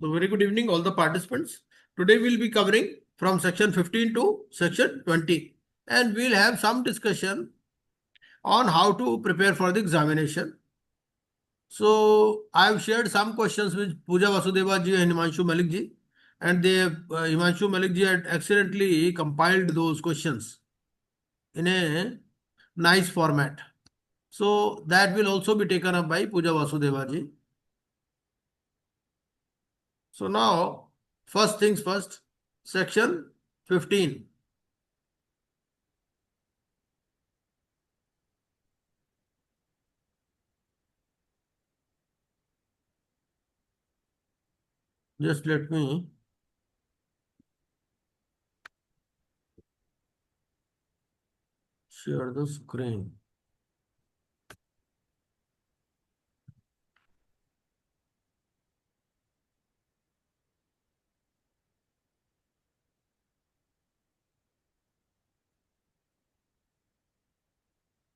So very good evening, all the participants. Today we'll be covering from section 15 to section 20, and we'll have some discussion on how to prepare for the examination. So I've shared some questions with Pooja Vasudeva ji and Himanshu Malik ji, and Himanshu Malik ji had excellently compiled those questions in a nice format. So that will also be taken up by Pooja Vasudeva ji. So now, first things first, section 15. Just let me share the screen.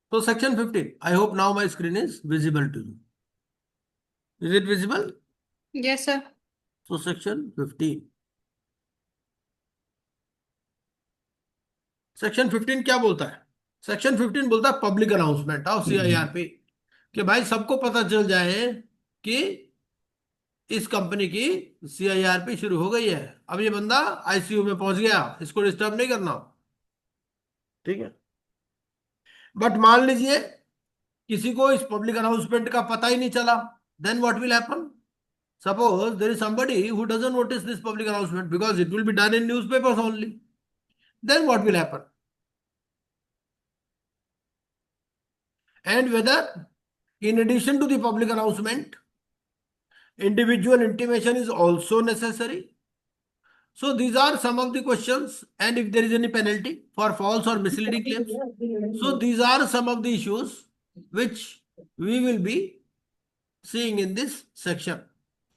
So section 15. I hope now my screen is visible to you. Is it visible? Yes, sir. So section 15. Section 15 क्या बोलता है? Section 15 बोलता है public announcement of CIRP, कि भाई सबको पता चल जाए कि इस कंपनी की सीआईआरपी शुरू हो गई है। अब ये बंदा आईसीयू में पहुंच गया, इसको डिस्टर्ब नहीं करना, ठीक है। बट मान लीजिए किसी को इस पब्लिक अनाउंसमेंट का पता ही नहीं चला, then what will happen? Suppose there is somebody who doesn't notice this public announcement because it will be done in newspapers only. Then what will happen? And whether, in addition to the public announcement, individual intimation is also necessary. So these are some of the questions, and if there is any penalty for false or misleading claims. So these are some of the issues which we will be seeing in this section.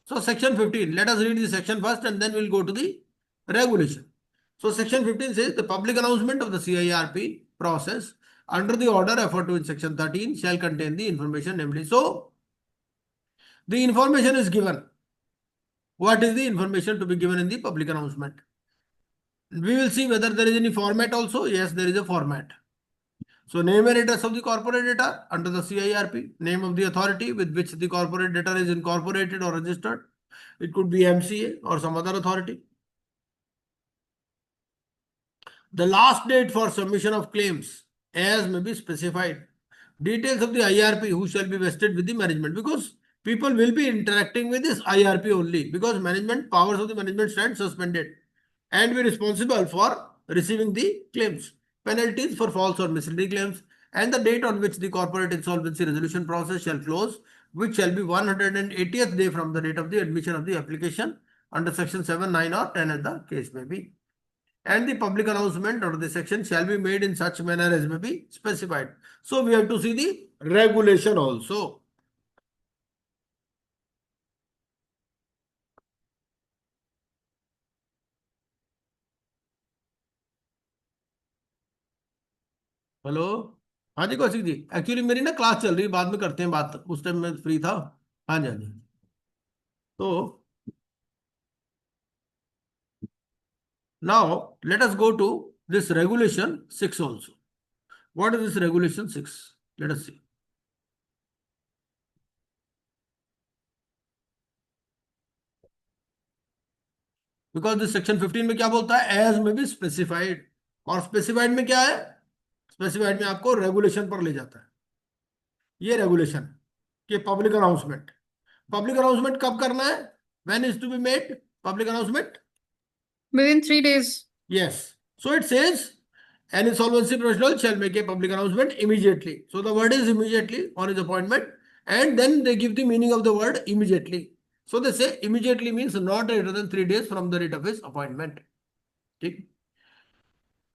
So section 15, let us read the section first and then we'll go to the regulation. So section 15 says the public announcement of the CIRP process under the order referred to in section 13 shall contain the information namely. So the information is given. What is the information to be given in the public announcement? We will see whether there is any format also. Yes, there is a format. So name and address of the corporate debtor under the CIRP, name of the authority with which the corporate debtor is incorporated or registered. It could be MCA or some other authority. The last date for submission of claims as may be specified. Details of the IRP who shall be vested with the management, because people will be interacting with this IRP only, because management powers of the management stand suspended and be responsible for receiving the claims, penalties for false or misleading claims, and the date on which the corporate insolvency resolution process shall close, which shall be 180th day from the date of the admission of the application under section 7, 9 or 10 as the case may be. And the public announcement under the section shall be made in such manner as may be specified. So we have to see the regulation also. Hello, हाँ जी Kaushik ji, actually मेरी ना class चल रही है, बाद में करते हैं बात, उस टाइम मैं फ्री था। हाँ जी हाँ जी। तो now let us go to this regulation 6 also. What is this regulation 6? Let us see. Because this section 15 में क्या बोलता है? As may be specified. और स्पेसिफाइड में क्या है? स्पेसिफाइड में आपको रेगुलेशन पर ले जाता है। ये रेगुलेशन कि पब्लिक अनाउंसमेंट कब करना है? When is to be made public announcement? Within 3 days. Yes. So it says an insolvency professional shall make a public announcement immediately. So the word is immediately on his appointment, and then they give the meaning of the word immediately. So they say immediately means not later than 3 days from the date of his appointment. Okay.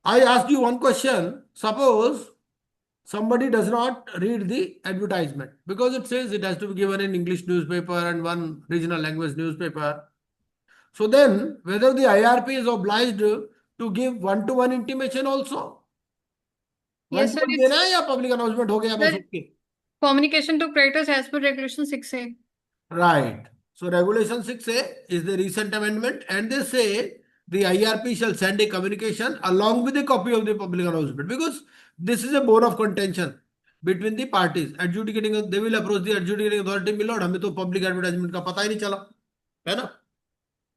I asked you one question. Suppose somebody does not read the advertisement because it says it has to be given in English newspaper and one regional language newspaper. So then whether the IRP is obliged to give one-to-one intimation also? Yes, sir. One-to-one देना है या public announcement हो गया बस? Sir, okay? communication to creditors as per regulation 6A. Right. So Regulation 6A is the recent amendment, and they say the IRP shall send a communication along with a copy of the public announcement, because this is a bone of contention between the parties. Adjudicating, they will approach the adjudicating authority, milord हमें तो public advertisement का पता ही नहीं चला, है ना?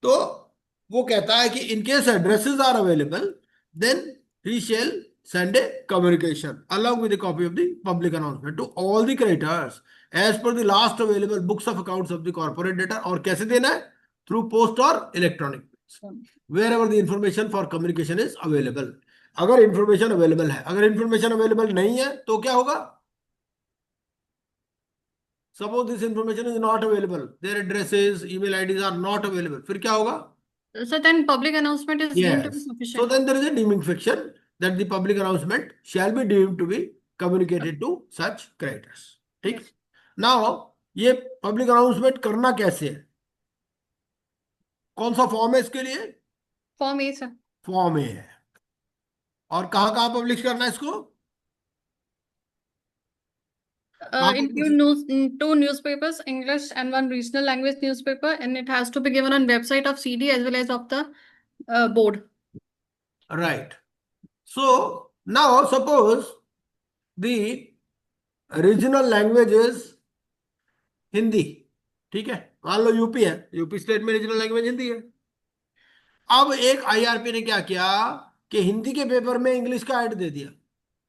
तो वो कहता है कि in case addresses are available, then he shall send a communication along with a copy of the public announcement to all the creditors as per the last available books of accounts of the corporate debtor. और कैसे देना है? Through post और electronic means, wherever the information for communication is available. अगर information available है, अगर information available नहीं है तो क्या होगा? Suppose this information is not available, their addresses, email IDs are not available, फिर क्या होगा? So then public announcement is deemed to be Yes. So sufficient. then there is a deeming fiction that the public announcement shall be deemed to be communicated to such creditors. ठीक? Yes. Now ये public announcement करना कैसे है? कौन सा form है इसके लिए? Form A, sir. फॉर्म ए है. और कहाँ कहाँ पब्लिश करना है इसको? In two newspapers, English and one regional language newspaper, and it has to be given on website of CD as well as of the board. Right. So now suppose the regional language is Hindi, ठीक है? मान लो UP है, UP state में regional language Hindi है. अब एक IRP ने क्या किया कि हिंदी के पेपर में इंग्लिश का ऐड दे दिया,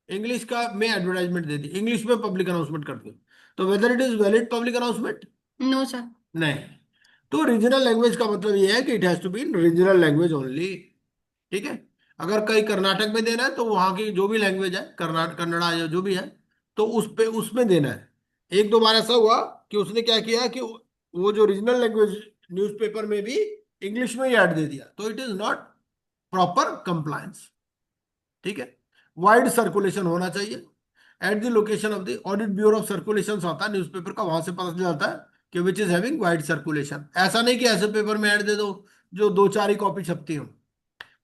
इंग्लिश का में एडवर्टाइजमेंट दे दी, इंग्लिश में पब्लिक अनाउंसमेंट कर दिया. तो whether it is valid public announcement? No, sir. नहीं. तो रीजनल लैंग्वेज का मतलब ये है कि it has to be regional language only. ठीक है? अगर कहीं कर्नाटक में देना है तो वहां की जो भी लैंग्वेज है, कर्नाटक, कन्नड़ा या जो भी है, तो उस पे उसमें देना है. एक दो बार ऐसा हुआ कि उसने क्या किया कि वो जो रीजनल लैंग्वेज न्यूज़पेपर में भी इंग्लिश में ही ऐड दे दिया, तो it is not proper compliance. ठीक है? वाइड सर्कुलेशन होना चाहिए at the location of the audit bureau of circulation आता है न्यूज़पेपर का, वहां से पता चल जाता है कि which is having wide circulation. ऐसा नहीं कि ऐसे पेपर में ऐड दे दो जो दो चार ही कॉपी छपती हो.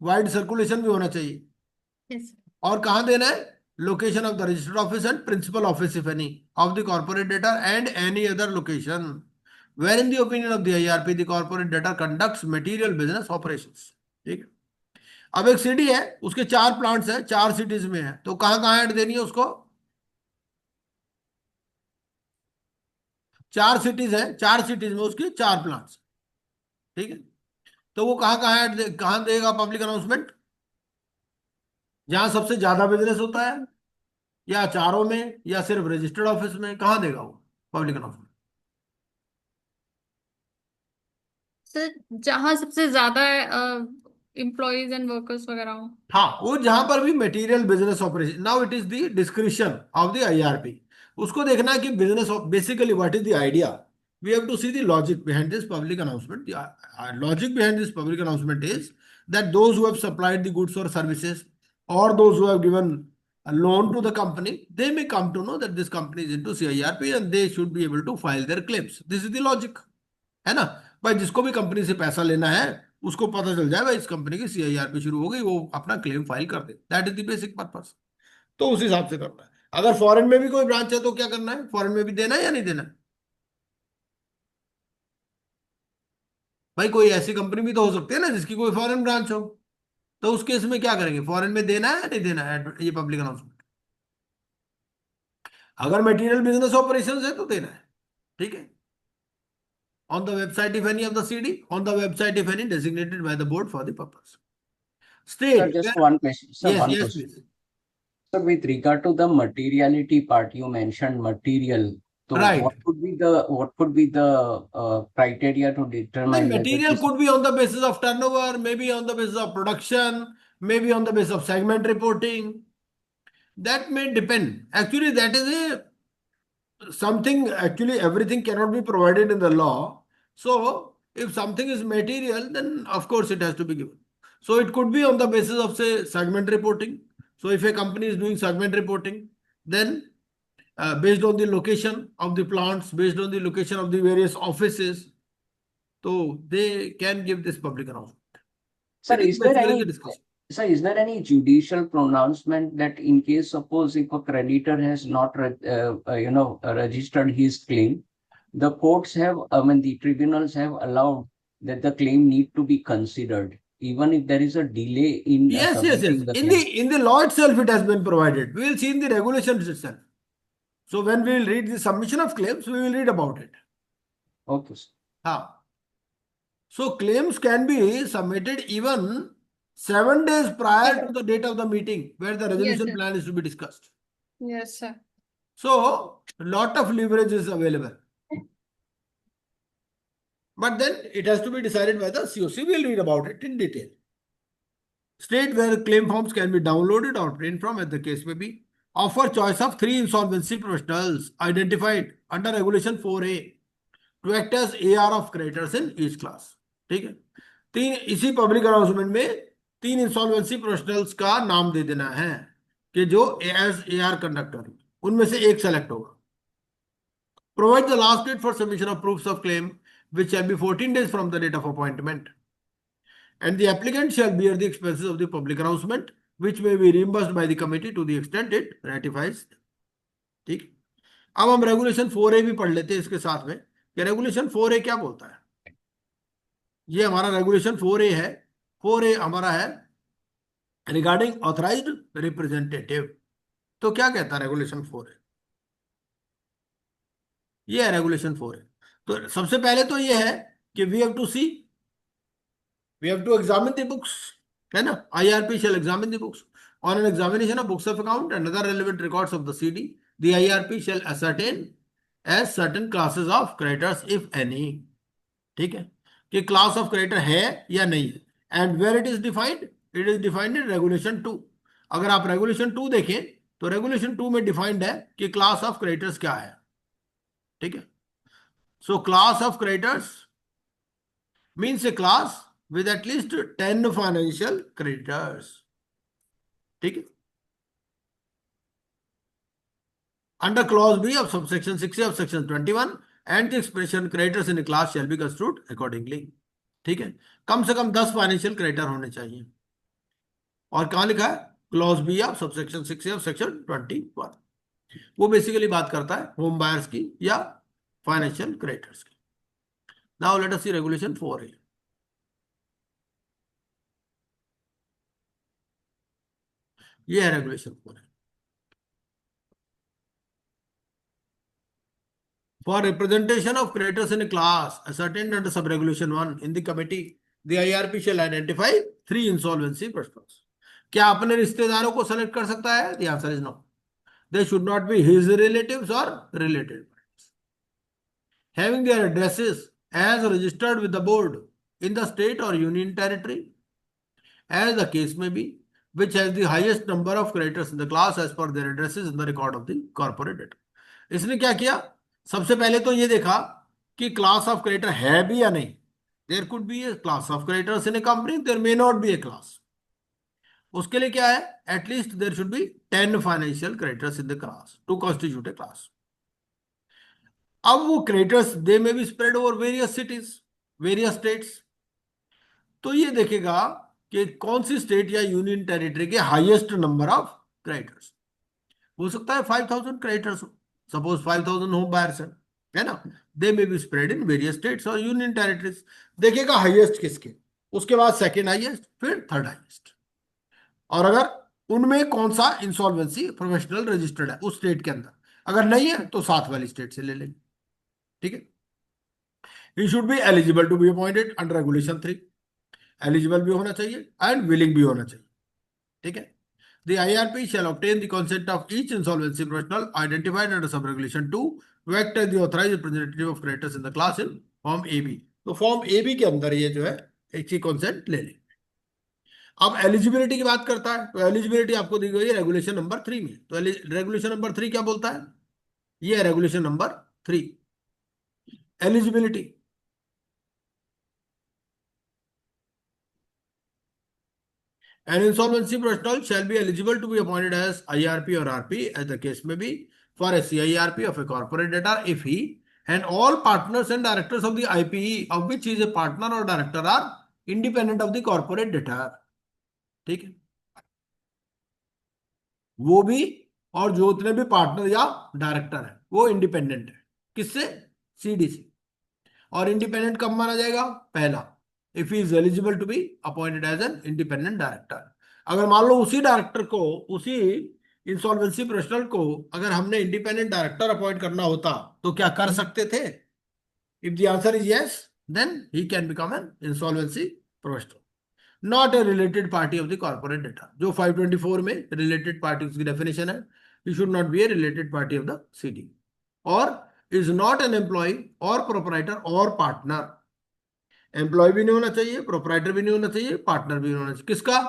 वाइड सर्कुलेशन भी होना चाहिए. Yes. और कहां देना है? Location of the registered office and principal office if any of the corporate debtor and any other location where in the opinion of the IRP the corporate debtor conducts material business operations. ठीक है? अब एक city है, उसके 4 plants हैं, 4 cities में है, तो कहां कहां ऐड देनी है उसको? 4 सिटीज है, 4 सिटीज में उसके 4 प्लांट्स. ठीक है? तो वो कहां कहां कहां देगा पब्लिक अनाउंसमेंट? जहां सबसे ज्यादा बिजनेस होता है, या चारों में, या सिर्फ रजिस्टर्ड ऑफिस में? कहां देगा वो पब्लिक अनाउंसमेंट? सर जहाँ सबसे ज्यादा एम्प्लॉयज एंड वर्कर्स वगैरह हो. हाँ, वो जहां पर भी material business operation. Now it is the description of the IRP. उसको देखना है कि business basically what is the idea. We have to see the logic behind this public announcement. The logic behind this public announcement is that those who have supplied the goods or services, or those who have given a loan to the company, they may come to know that this company is into CIRP and they should be able to file their claims. This is the logic. है ना? भाई जिसको भी company से पैसा लेना है उसको पता चल जाए भाई इस कंपनी की CIRP शुरू हो गई, वो अपना क्लेम फाइल कर दे. That is the basic purpose. तो उस हिसाब से करना है. अगर फॉरेन में भी कोई ब्रांच है तो क्या करना है? फॉरेन में भी देना है या नहीं देना है? भाई कोई ऐसी कंपनी भी तो हो सकती है ना जिसकी कोई फॉरेन ब्रांच हो, तो उस केस में क्या करेंगे? फॉरेन में देना है या नहीं देना है ये पब्लिक अनाउंसमेंट? अगर मटेरियल बिजनेस ऑपरेशंस है तो देना है. ठीक है? on the website if any of the CD, on the website if any designated by the board for the purpose. State. Sir, just one question. Sir, Yes, one yes, question. please. Sir, with regard to the materiality part, you mentioned material. So Right. what could be the criteria to The determine whether material this- could be on the basis of turnover, maybe on the basis of production, maybe on the basis of segment reporting. That may depend. Actually, that is something, actually everything cannot be provided in the law. So if something is material, then of course it has to be given. So it could be on the basis of, say, segment reporting. So if a company is doing segment reporting, then based on the location of the plants, based on the location of the various offices, so they can give this public announcement. Sir, It is there basically any the discussion. Sir, is there any judicial pronouncement that in case suppose if a creditor has not registered his claim, the courts have, I mean, the tribunals have allowed that the claim need to be considered, even if there is a delay in Yes, yes, yes. submitting the In claim. the law itself, it has been provided. We will see in the regulations itself. So when we will read the submission of claims, we will read about it. Okay, sir. So claims can be submitted even 7 days prior to the date of the meeting where the resolution sir. plan is to be discussed. Yes, sir. So a lot of leverage is available. But then it has to be decided by the COC. We will read about it in detail. State where claim forms can be downloaded or print from, as the case may be. Offer choice of 3 insolvency professionals identified under Regulation 4A to act as AR of creditors in each class. ठीक है, तीन इसी public announcement में 3 insolvency professionals का नाम दे देना है कि जो एज AR कंडक्टर, उनमें से एक सेलेक्ट होगा. Provide the last date for submission of proofs of claim, which shall be 14 days from the date of appointment. And the applicant shall bear the expenses of the public announcement, which may be reimbursed by the committee to the extent it ratifies. ठीक. अब हम regulation 4A भी पढ़ लेते हैं इसके साथ में कि रेगुलेशन 4A क्या बोलता है. ये हमारा रेगुलेशन 4A है. 4A हमारा है रिगार्डिंग ऑथराइज्ड रिप्रेजेंटेटिव. तो क्या कहता है रेगुलेशन 4A? ये है रेगुलेशन 4A. तो सबसे पहले तो ये है कि we have to see, we have to examine the books, है ना. IRP shall examine the books. On an examination of books of account and other relevant records of the CD, the IRP shall ascertain as certain classes of creditors if any. ठीक है, कि class of creditor है या नहीं है. And where it is defined? It is defined in regulation 2. अगर आप regulation 2 देखें तो regulation 2 में defined है कि class of creditors क्या है. ठीक है. So class of creditors means a class with at least 10 financial creditors. ठीक है. Under clause B of subsection 6A of section 21 and the expression creditors in a class shall be construed accordingly. ठीक है, कम से कम 10 financial creditor होने चाहिए. और कहां लिखा है? Clause B of subsection 6A of section 21. वो बेसिकली बात करता है होम बायर्स की या फाइनेंशियल क्रेडिटर्स की. Now let us see regulation 4A. ये है regulation 4A. For representation of creditors in a class ascertained under sub-regulation 1 in the committee, the IRP shall identify 3 insolvency persons. क्या अपने रिश्तेदारों को select कर सकता है? The answer is no. They should not be his relatives or related parties. Having their addresses as registered with the board in the state or union territory, as the case may be, which has the highest number of creditors in the class as per their addresses in the record of the corporate data. इसने क्या किया? सबसे पहले तो ये देखा कि class of creditor है भी या नहीं. There could be a class of creditors in a company, there may not be a class. उसके लिए क्या है? At least there should be 10 financial creditors in the class to constitute a class. अब वो creditors they may be spread over various cities, various states. तो ये देखेगा कि कौन सी स्टेट या यूनियन टेरिटरी के हाईएस्ट नंबर ऑफ क्रेडिटर्स. हो सकता है 5000 क्रेडिटर्स, सपोज 5000 होम बायर्स है ना. They may be spread in various states और यूनियन टेरिटरीज. देखेगा हाईएस्ट किसके, उसके बाद सेकंड हाईएस्ट, फिर थर्ड हाईएस्ट. और अगर उनमें कौन सा इंसॉल्वेंसी प्रोफेशनल रजिस्टर्ड है उस स्टेट के अंदर, अगर नहीं है तो साथ वाली स्टेट से ले लेंगे. ठीक है. He should be eligible to be appointed under regulation 3. Eligible भी होना चाहिए एंड विलिंग भी होना चाहिए. ठीक है. The IRP shall obtain the consent of each insolvency professional identified under sub-regulation 2 to act as the authorized representative of creditors in the class in Form AB. तो Form AB के अंदर ये जो है एक ही consent ले ले. अब एलिजिबिलिटी की बात करता है, तो एलिजिबिलिटी आपको दी गई है रेगुलेशन नंबर 3 में. तो रेगुलेशन नंबर 3 क्या बोलता है? ये है regulation number 3, eligibility. An insolvency professional shall be eligible to be appointed as IRP or RP, as the case may be, for a CIRP of a corporate debtor if he and all partners and directors of the IPE of which he is a partner or director are independent of the corporate debtor. ठीक है. वो भी और जो उतने भी partner या director है वो इंडिपेंडेंट है. किससे? CDC। और इंडिपेंडेंट कब माना जाएगा? पहला, if he is eligible to be appointed as an independent director. अगर मान लो उसी डायरेक्टर को, उसी इंसॉल्वेंसी प्रोफेशनल को अगर हमने इंडिपेंडेंट डायरेक्टर अपॉइंट करना होता तो क्या कर सकते थे? If the answer is yes, then he can become an insolvency professional, not a related party of the corporate debtor. जो 524 में रिलेटेड पार्टी की डेफिनेशन है, he should not be a related party of the CD, और is not an employee और proprietor और partner. Employee भी नहीं होना चाहिए, प्रोपराइटर भी नहीं होना चाहिए, पार्टनर भी नहीं होना चाहिए। किसका?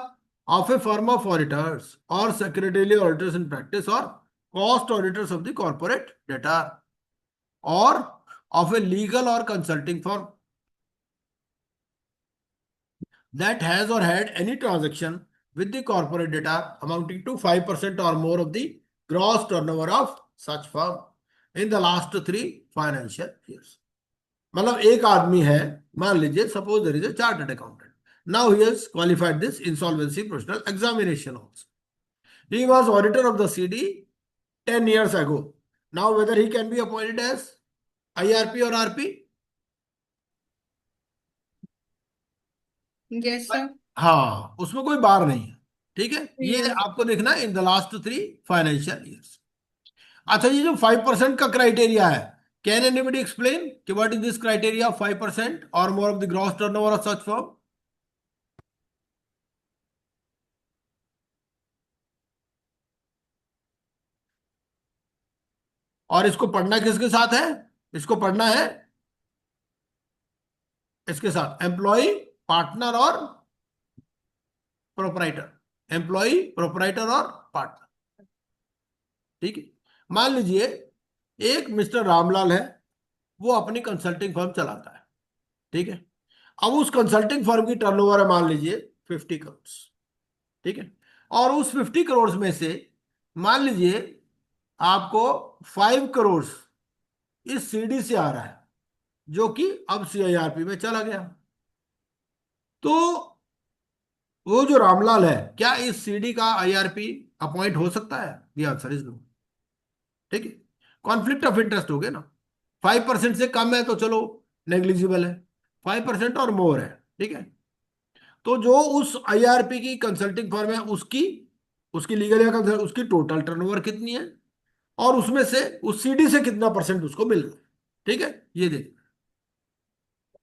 Of A firm of auditors और सेक्रेटरियल ऑडिटर्स इन प्रैक्टिस और cost auditors of the corporate data, और ऑफ ए लीगल और consulting firm that has or had any transaction with the corporate data amounting to 5% or more of the gross turnover of such firm in the last 3 financial years। मतलब एक आदमी है, मान लीजिए suppose there is a chartered accountant, now he has qualified this insolvency professional examination also, he was auditor of the CD 10 years ago, now whether he can be appointed as IRP or RP? Yes, sir. हाँ, उसमें कोई बार नहीं है, ठीक है। ये Yeah. आपको देखना है in the last 3 financial years. अच्छा, ये जो 5% का क्राइटेरिया है, कैन एनीबडी एक्सप्लेन कि व्हाट इज दिस क्राइटेरिया 5% और more of the gross turnover of such firm? और इसको पढ़ना किसके साथ है? इसको पढ़ना है इसके साथ, एम्प्लॉय, पार्टनर और प्रोपराइटर। एम्प्लॉय, प्रोपराइटर और पार्टनर, ठीक है। मान लीजिए एक मिस्टर रामलाल है, वो अपनी कंसल्टिंग फर्म चलाता है, ठीक है। अब उस कंसल्टिंग फर्म की टर्नओवर है मान लीजिए 50 करोड़, ठीक है। और उस 50 करोड़ में से मान लीजिए आपको 5 करोड़ इस CD से आ रहा है, जो कि अब CIRP में चला गया। तो वो जो रामलाल है, क्या इस CD का IRP अपॉइंट हो सकता है? ये आंसर इज नो, ठीक है। कॉन्फ्लिक्ट ऑफ इंटरेस्ट हो गया ना। 5% से कम है तो चलो नेग्लिजिबल है, 5% और मोर है, ठीक है। तो जो उस IRP की कंसल्टिंग फर्म है, उसकी उसकी लीगल या उसकी टोटल टर्नओवर कितनी है, और उसमें से उस CD से कितना परसेंट उसको मिल रहा है, ठीक है, ये देख।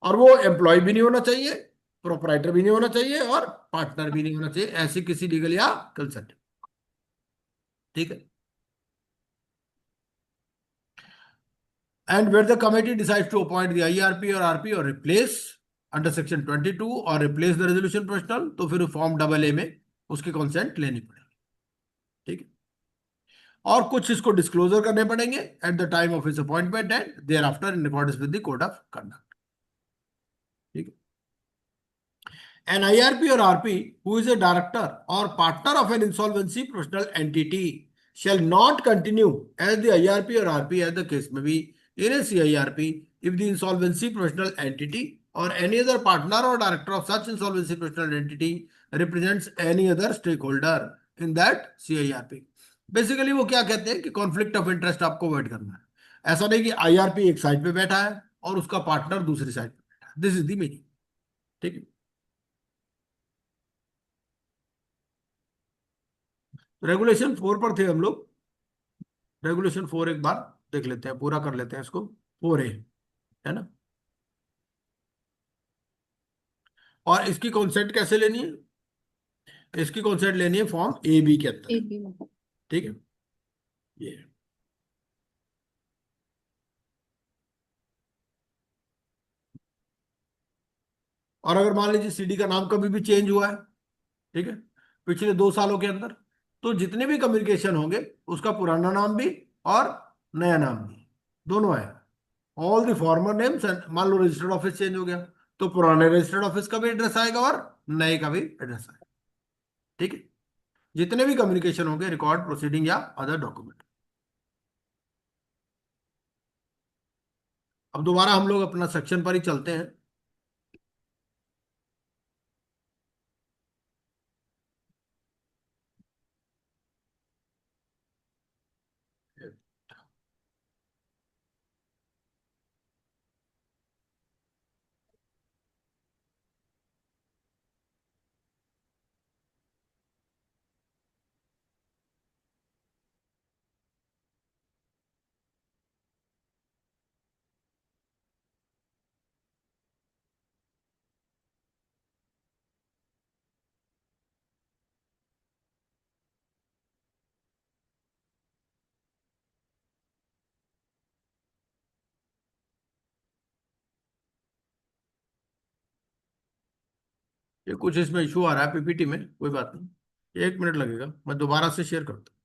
और वो एम्प्लॉय भी नहीं होना चाहिए, प्रोपराइटर भी नहीं होना चाहिए, और पार्टनर भी नहीं होना चाहिए, ऐसी किसी लीगल या कंसल्टिंग, ठीक है। And where the committee decides to appoint the IRP or RP or replace under section 22 और replace the resolution professional, तो फिर फॉर्म AA में उसकी कंसेंट लेनी पड़ेगी, ठीक है। और कुछ इसको डिस्क्लोजर करने पड़ेंगे at the time of his appointment and thereafter in accordance with the code of conduct, ठीक है। An IRP or RP who is a director or partner of an insolvency professional entity shall not continue as the IRP or RP as the case may be in a CIRP if the insolvency professional entity or any other partner or director of such insolvency professional entity represents any other stakeholder in that CIRP। Basically वो क्या कहते हैं कि conflict of interest आपको avoid करना है। ऐसा नहीं कि IRP एक साइड पे बैठा है और उसका पार्टनर दूसरी साइड पे बैठा है, दिस इज द मीनिंग, ठीक है। रेगुलेशन 4 पर थे हम लोग। रेगुलेशन 4 एक बार देख लेते हैं, पूरा कर लेते हैं इसको। 4A है ना, और इसकी कॉन्सेंट कैसे लेनी है? इसकी कॉन्सेंट लेनी है फॉर्म AB के अंदर, AB में। ठीक है। ये और अगर मान लीजिए CD का नाम कभी भी चेंज हुआ है, ठीक है, पिछले 2 सालों के अंदर, तो जितने भी कम्युनिकेशन होंगे उसका पुराना नाम भी और नया नाम भी दोनों है। ऑल द फॉर्मर नेम्स, मान लो रजिस्टर्ड ऑफिस चेंज हो गया तो पुराने रजिस्टर्ड ऑफिस का भी एड्रेस आएगा और नए का भी एड्रेस आएगा, ठीक है। जितने भी कम्युनिकेशन होंगे, रिकॉर्ड, प्रोसीडिंग या अदर डॉक्यूमेंट। अब दोबारा हम लोग अपना सेक्शन पर ही चलते हैं। ये कुछ इसमें इशू आ रहा है पीपीटी में, कोई बात नहीं, 1 मिनट लगेगा, मैं दोबारा से शेयर करता हूँ।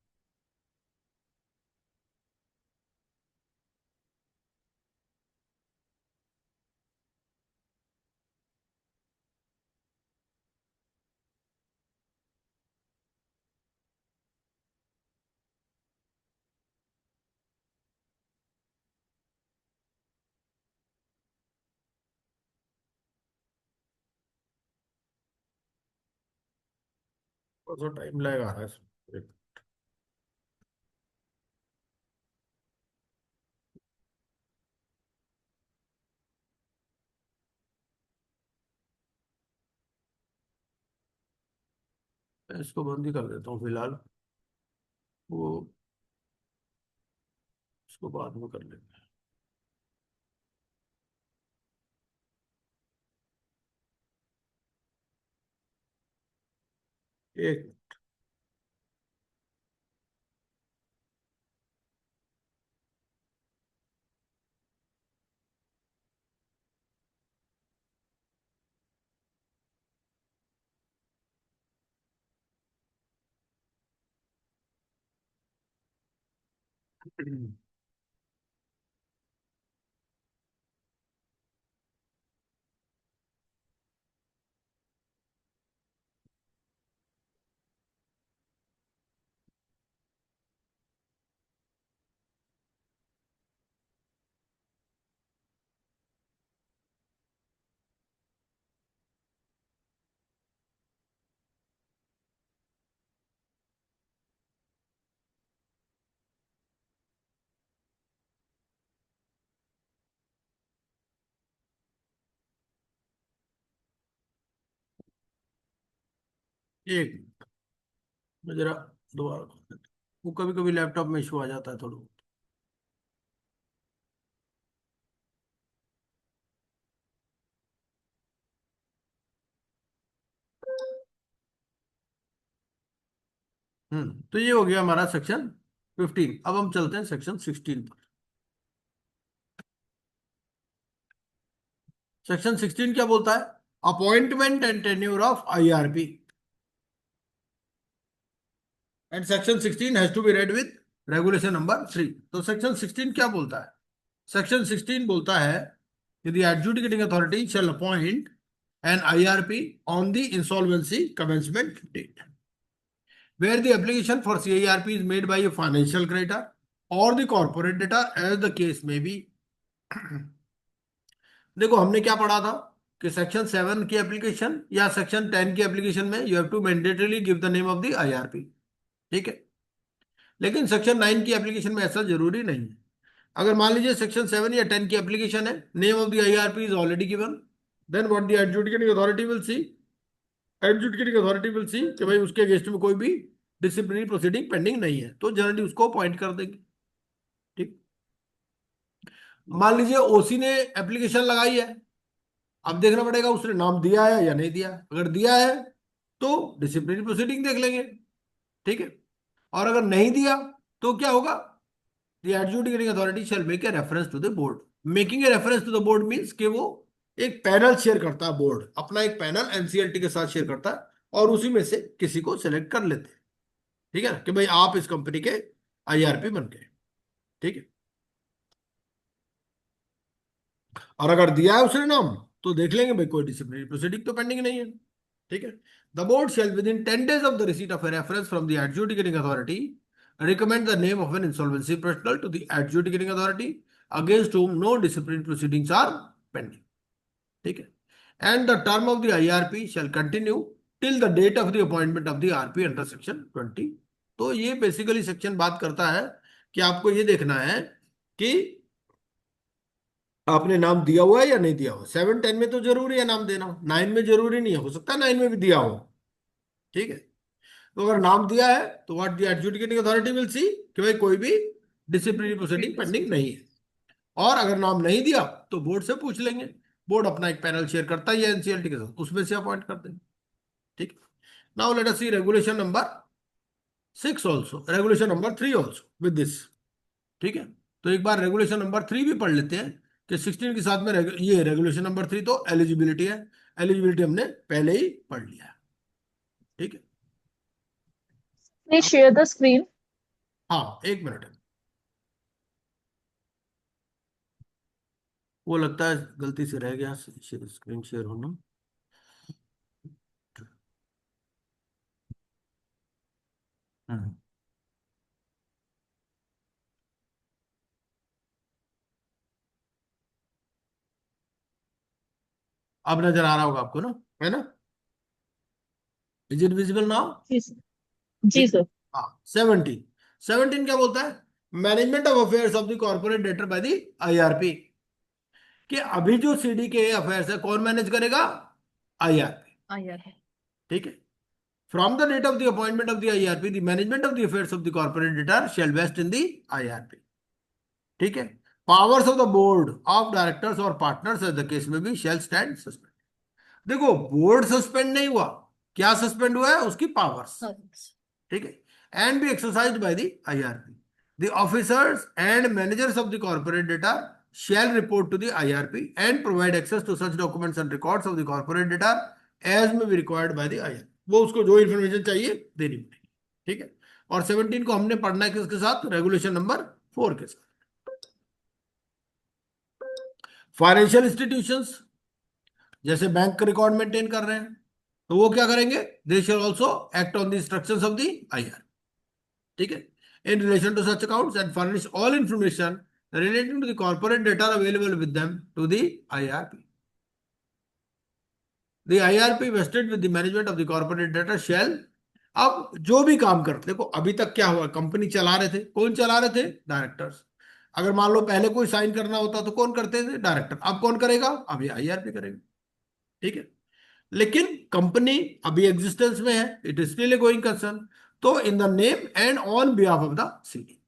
थोड़ा सा टाइम लगेगा आ रहा है इसमें। मैं इसको बंद ही कर देता हूँ फिलहाल, वो इसको बाद में कर लेंगे। एक एक मैं जरा दोबारा कर देता हूँ। वो कभी कभी लैपटॉप में इशू आ जाता है थोड़ा। तो ये हो गया हमारा सेक्शन 15। अब हम चलते हैं सेक्शन 16 पर। सेक्शन 16 क्या बोलता है? Appointment and tenure of IRP. And section 16 has to be read with regulation number 3। तो सेक्शन 16 क्या बोलता है? सेक्शन 16 बोलता है कि the adjudicating authority shall appoint an IRP on the insolvency commencement date, where the application for CIRP is made by a financial creditor or the corporate debtor as the case may be। देखो हमने क्या पढ़ा था कि section 7 की application या section 10 की application में you have to mandatorily give the name of the IRP, ठीक है। लेकिन सेक्शन 9 की एप्लीकेशन में ऐसा जरूरी नहीं है। अगर मान लीजिए सेक्शन 7 या 10 की एप्लीकेशन है, name of the IRP is already given, then what the adjudicating authority will see, adjudicating authority will see कि भाई उसके अगेंस्ट में कोई भी डिसिप्लिनरी प्रोसीडिंग पेंडिंग नहीं है, तो जनरली उसको अपॉइंट कर देंगे, ठीक। मान लीजिए ओसी ने एप्लीकेशन लगाई है, अब देखना पड़ेगा उसने नाम दिया है या नहीं दिया। अगर दिया है तो डिसिप्लिनरी प्रोसीडिंग देख लेंगे, ठीक है। और अगर नहीं दिया तो क्या होगा? The adjudicating authority shall make a reference to the board. Making a reference to the board means कि वो एक पैनल शेयर करता है, बोर्ड अपना एक पैनल एनसीएलटी के साथ शेयर करता है और उसी में से किसी को सिलेक्ट कर लेते हैं, ठीक है ना, कि भाई आप इस कंपनी के आईआरपी बन गए, ठीक है। और अगर दिया है उसने नाम तो देख लेंगे भाई कोई डिसिप्लिनरी प्रोसीडिंग तो पेंडिंग नहीं है, ठीक है। The board shall within 10 days of the receipt of a reference from the adjudicating authority recommend the name of an insolvency professional to the adjudicating authority against whom no disciplinary proceedings are pending, ठीक है। And the term of the IRP shall continue till the date of the appointment of the RP under section 20। तो ये basically section बात करता है कि आपको ये देखना है कि आपने नाम दिया हुआ है या नहीं दिया हुआ। 7 10 में तो जरूरी है नाम देना, 9 में जरूरी नहीं है, हो सकता है 9 में भी दिया हो, ठीक है। तो अगर नाम दिया है तो what the adjudicating authority will see कि भाई कोई भी डिसिप्लिनरी प्रोसीडिंग पेंडिंग नहीं है। और अगर नाम नहीं दिया तो बोर्ड से पूछ लेंगे, बोर्ड अपना एक पैनल शेयर करता है एनसीएलटी के साथ, उसमें से अपॉइंट कर देंगे, ठीक। Now let us see regulation number 6 also, regulation number 3 also with this, ठीक है। तो एक बार रेगुलेशन नंबर 3 भी पढ़ लेते हैं कि 16 के साथ में ये रेगुलेशन नंबर 3 तो एलिजिबिलिटी है। एलिजिबिलिटी हमने पहले ही पढ़ लिया है। ठीक है, Please share the screen. हाँ एक मिनट, वो लगता है गलती से रह गया स्क्रीन शेयर होना। हम्म, अब नजर आ रहा होगा आपको ना, है ना? Is it visible now? Yes. जी सर। हाँ 17, 17 क्या बोलता है? Management of affairs of the corporate debtor by the IRP. कि अभी जो सीडी के अफेयर्स है कौन मैनेज करेगा? आईआरपी। IR. ठीक है, from the date of the appointment of the IRP the management of the affairs of the corporate debtor shall vest in the IRP. ठीक है, powers of the board of directors और partners as the case में भी shall stand suspend. देखो board suspend नहीं हुआ, क्या suspend हुआ है? उसकी पावर्स। ठीक है, and B exercised bye the IRP. The officers and managers of the corporate data shall report to the IRP and provide access to such documents and records of the corporate data as may be required by the IRP। वो उसको जो information चाहिए देनी पड़ेगी। ठीक है, और 17 को हमने पढ़ना है किसके साथ? रेगुलेशन नंबर 4 के साथ। फाइनेंशियल इंस्टीट्यूशंस जैसे बैंक रिकॉर्ड मेंटेन कर रहे हैं तो वो क्या करेंगे? They shall also act on the instructions of the IR. ठीक है, in relation to such accounts and furnish all information relating to the corporate data available with them to the IRP. The IRP vested with the management of the corporate data shall। अब जो भी काम करते, देखो अभी तक क्या हुआ, कंपनी चला रहे थे, कौन चला रहे थे? डायरेक्टर्स। अगर मान लो पहले कोई साइन करना होता तो कौन करते थे? डायरेक्टर। अब कौन करेगा? अब ये आईआरपी करेगा। ठीक है, लेकिन कंपनी अभी एग्जिस्टेंस में है, it is still a going concern, तो in the name and on behalf of the CD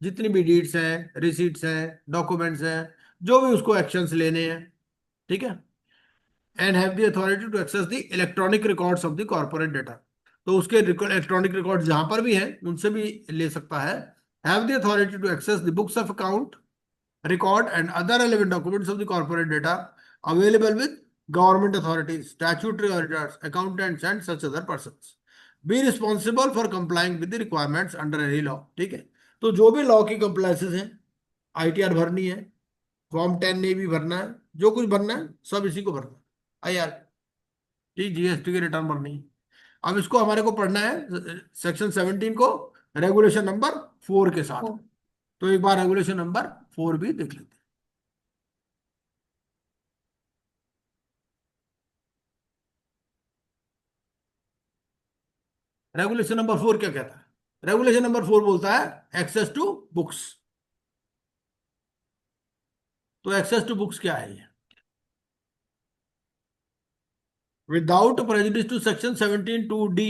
जितनी भी डीड्स हैं, रिसीट्स हैं, डॉक्यूमेंट्स हैं, जो भी उसको एक्शंस लेने हैं। ठीक है, and have the authority to access the electronic records of the corporate debtor. तो उसके इलेक्ट्रॉनिक रिकॉर्ड्स जहां पर भी हैं उनसे भी ले सकता है। Have the authority to access the books of account record and other relevant documents of the corporate debtor available with government authorities, statutory auditors, accountants and such other persons. Be responsible for complying with the requirements under any law. ठीक है, तो जो भी law की compliances हैं, ITR भरनी है, form 10 ने भी भरना है, जो कुछ भरना है सब इसी को भरना है। आईआर ठीक, जीएसटी की रिटर्न भरनी है। अब इसको हमारे को पढ़ना है सेक्शन 17 को रेगुलेशन नंबर 4 के साथ। तो एक बार रेगुलेशन नंबर 4 भी देख लेते हैं। रेगुलेशन नंबर 4 क्या कहता है? रेगुलेशन नंबर 4 बोलता है एक्सेस टू बुक्स। तो एक्सेस टू बुक्स क्या है? ये without prejudice to section 17(2)(d),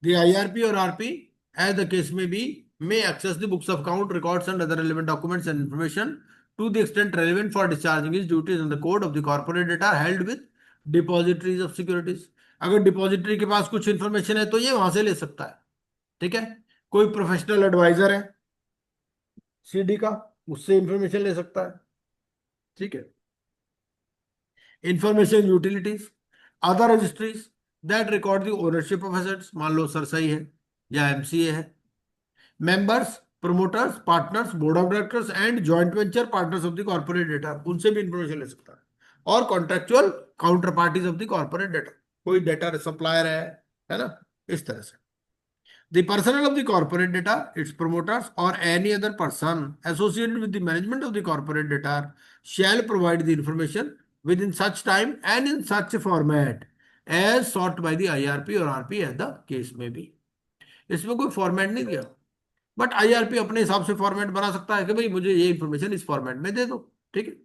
the IRP or RP, as the case may be, may access the books of account, records and other relevant documents and information to the extent relevant for discharging his duties in the code of the corporate data held with depositories of securities। अगर depository के पास कुछ information है तो ये वहां से ले सकता है। ठीक है, कोई प्रोफेशनल एडवाइजर है सीडी का, उससे इंफॉर्मेशन ले सकता है। ठीक है, information utilities, other registries that record the ownership of assets, मान लो सरसई है या एमसीए है, members, promoters, partners, board of directors and joint venture partners of the corporate data, उनसे भी इंफॉर्मेशन ले सकता है। और contractual counter parties of the corporate data, कोई डेटा सप्लायर है ना, इस तरह से। The personnel of the corporate data, its promoters, or any other person associated with the management of the corporate data shall provide the information within such time and in such format as sought by the IRP or RP as the case may be। इसमें कोई format नहीं दिया, but IRP अपने हिसाब से format बना सकता है कि भाई मुझे ये इंफॉर्मेशन इस फॉर्मेट में दे दो। ठीक है,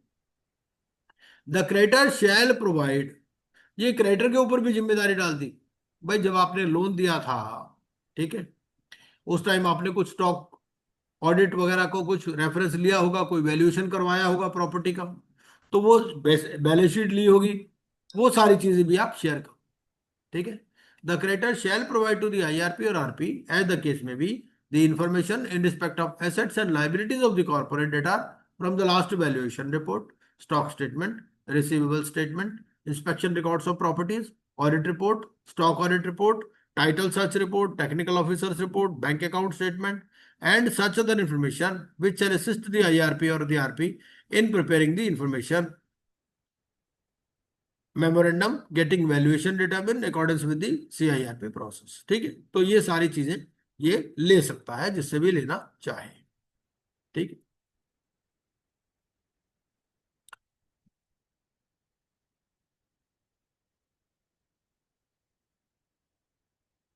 द क्रेडिटर शैल प्रोवाइड, ये क्रेडिटर के ऊपर भी जिम्मेदारी डाल दी। भाई जब आपने लोन दिया था, ठीक है, उस टाइम आपने कुछ स्टॉक ऑडिट वगैरह को कुछ रेफरेंस लिया होगा, कोई वैल्यूएशन करवाया होगा प्रॉपर्टी का, तो वो बैलेंस शीट ली होगी, वो सारी चीजें भी आप शेयर करो। ठीक है, the creditor shall provide to the IRP और RP as the case may be the information in respect of assets and liabilities of the corporate debtor from the last valuation report, stock statement, receivable statement, inspection records of properties, audit report, stock audit report, title search report, technical officer's report, bank account statement, and such other information which shall assist the IRP or the RP in preparing the information memorandum getting valuation determined in accordance with the CIRP process. ठीक है, तो ये सारी चीजें ये ले सकता है जिससे भी लेना चाहे. ठीक है,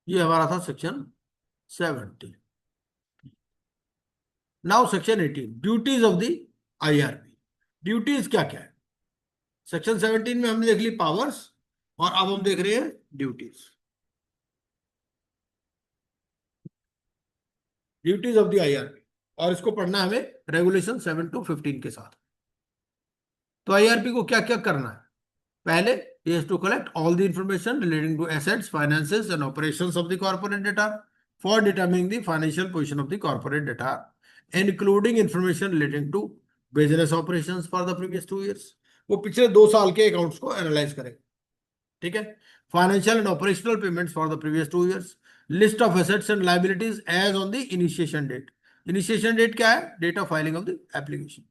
ये हमारा था section 70. Now section 18, duties of the IRP. Duties क्या क्या है? सेक्शन 17 में हमने देख ली पावर्स, और अब हम देख रहे हैं duties. Duties of the IRP, और इसको पढ़ना है हमें रेगुलेशन 7 to 15 के साथ. तो IRP को क्या क्या करना है? पहले, he has to collect all the information relating to assets, finances and operations of the corporate debtor for determining the financial position of the corporate debtor, including information relating to business operations for the previous 2 years. वो पिछले 2 साल के accounts को analyse करेगा. ठीक है, financial and operational payments for the previous 2 years, list of assets and liabilities as on the initiation date. Initiation date क्या है? Date of filing of the application.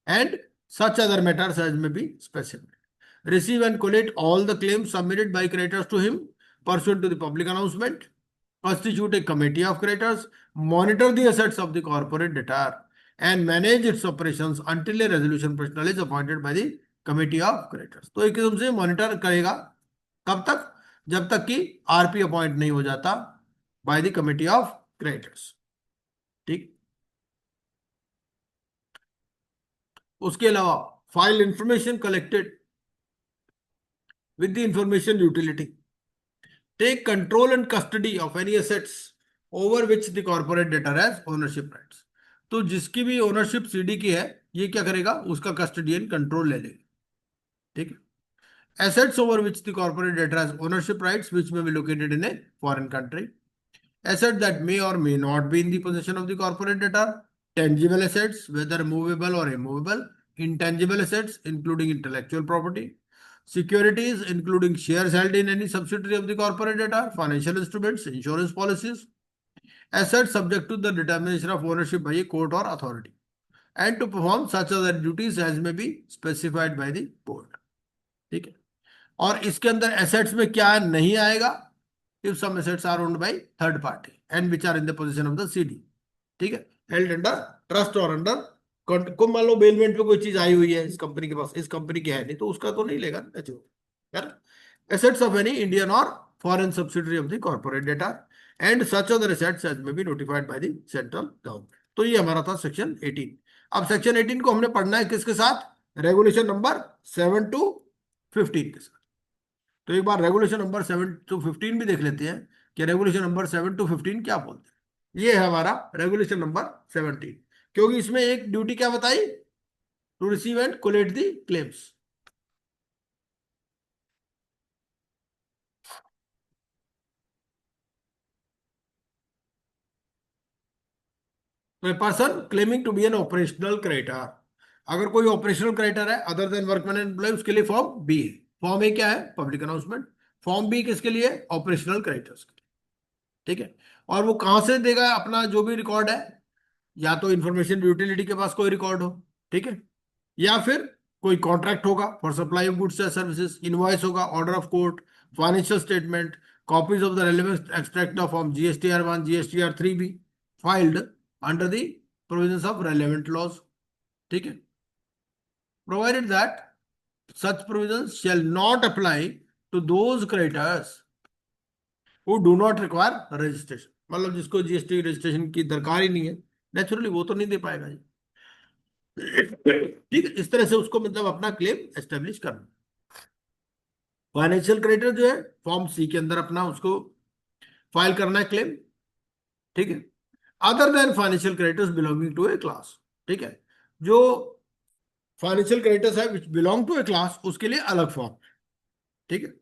And such other matters as may be specified. Receive and collate all the claims submitted by creditors to him pursuant to the public announcement. Constitute a committee of creditors. Monitor the assets of the corporate debtor and manage its operations until a resolution personnel is appointed by the committee of creditors. तो एक किस्म से monitor करेगा कब तक? जब तक कि RP अपॉइंट नहीं हो जाता by the committee of creditors. ठीक, उसके अलावा file information collected with the information utility, take control and custody of any assets over which the corporate debtor has ownership rights. तो जिसकी भी ओनरशिप CD की है, ये क्या करेगा? उसका कस्टडियन कंट्रोल ले लेगा. ठीक है, assets over which the corporate debtor has ownership rights which may be located in a foreign country, assets that may or may not be in the possession of the corporate debtor, tangible assets whether movable or immovable, intangible assets including intellectual property, securities including shares held in any subsidiary of the corporate debtor, financial instruments, insurance policies, assets subject to the determination of ownership by a court or authority, and to perform such other duties as may be specified by the board. ठीक है, और इसके अंदर assets में क्या नहीं आएगा? If some assets are owned by third party and which are in the possession of the CD. ठीक है, held under trust or under को मान लो बेलमेंट पे कोई चीज आई हुई है इस कंपनी के पास, इस कंपनी की है नहीं, तो उसका तो नहीं लेगा ना. यार, assets of any Indian or foreign subsidiary of the corporate debtor and such other assets as may be notified by the central government. तो ये हमारा था सेक्शन 18. अब सेक्शन 18 को हमने पढ़ना है किसके साथ? रेगुलेशन नंबर 7 to 15 के साथ. तो एक बार रेगुलेशन नंबर 7 to 15 भी देख लेते हैं कि रेगुलेशन नंबर 7 to 15 क्या बोलते हैं. ये है हमारा रेगुलेशन नंबर 17, क्योंकि इसमें एक ड्यूटी क्या बताई? To receive and collate the claims. तो person claiming to be an operational creditor, अगर कोई ऑपरेशनल क्रेडिटर है other than workman and employee, उसके लिए फॉर्म बी है. फॉर्म ए क्या है? Public announcement. फॉर्म बी किसके लिए? ऑपरेशनल क्रेडिटर्स के लिए. ठीक है, और वो कहां से देगा अपना जो भी रिकॉर्ड है? या तो इंफॉर्मेशन यूटिलिटी के पास कोई रिकॉर्ड हो, ठीक है, या फिर कोई कॉन्ट्रैक्ट होगा for supply of goods and services, invoice होगा, order of court, financial statement, copies of the relevant extract of form GSTR1, GSTR3 भी filed under the provisions of relevant laws. ठीक है, provided that such provisions shall not apply to those creditors who do not require registration. मतलब जिसको GST registration की दरकार ही नहीं है, naturally वो तो नहीं दे पाएगा जी. ठीक है, इस तरह से उसको मतलब अपना क्लेम एस्टेब्लिश करना. फाइनेंशियल क्रेडिटर जो है फॉर्म सी के अंदर अपना उसको फाइल करना है क्लेम. ठीक है, other than financial creditors belonging to a class. ठीक है, जो फाइनेंशियल क्रेडिटर्स है which belong to a class, उसके लिए अलग फॉर्म. ठीक है,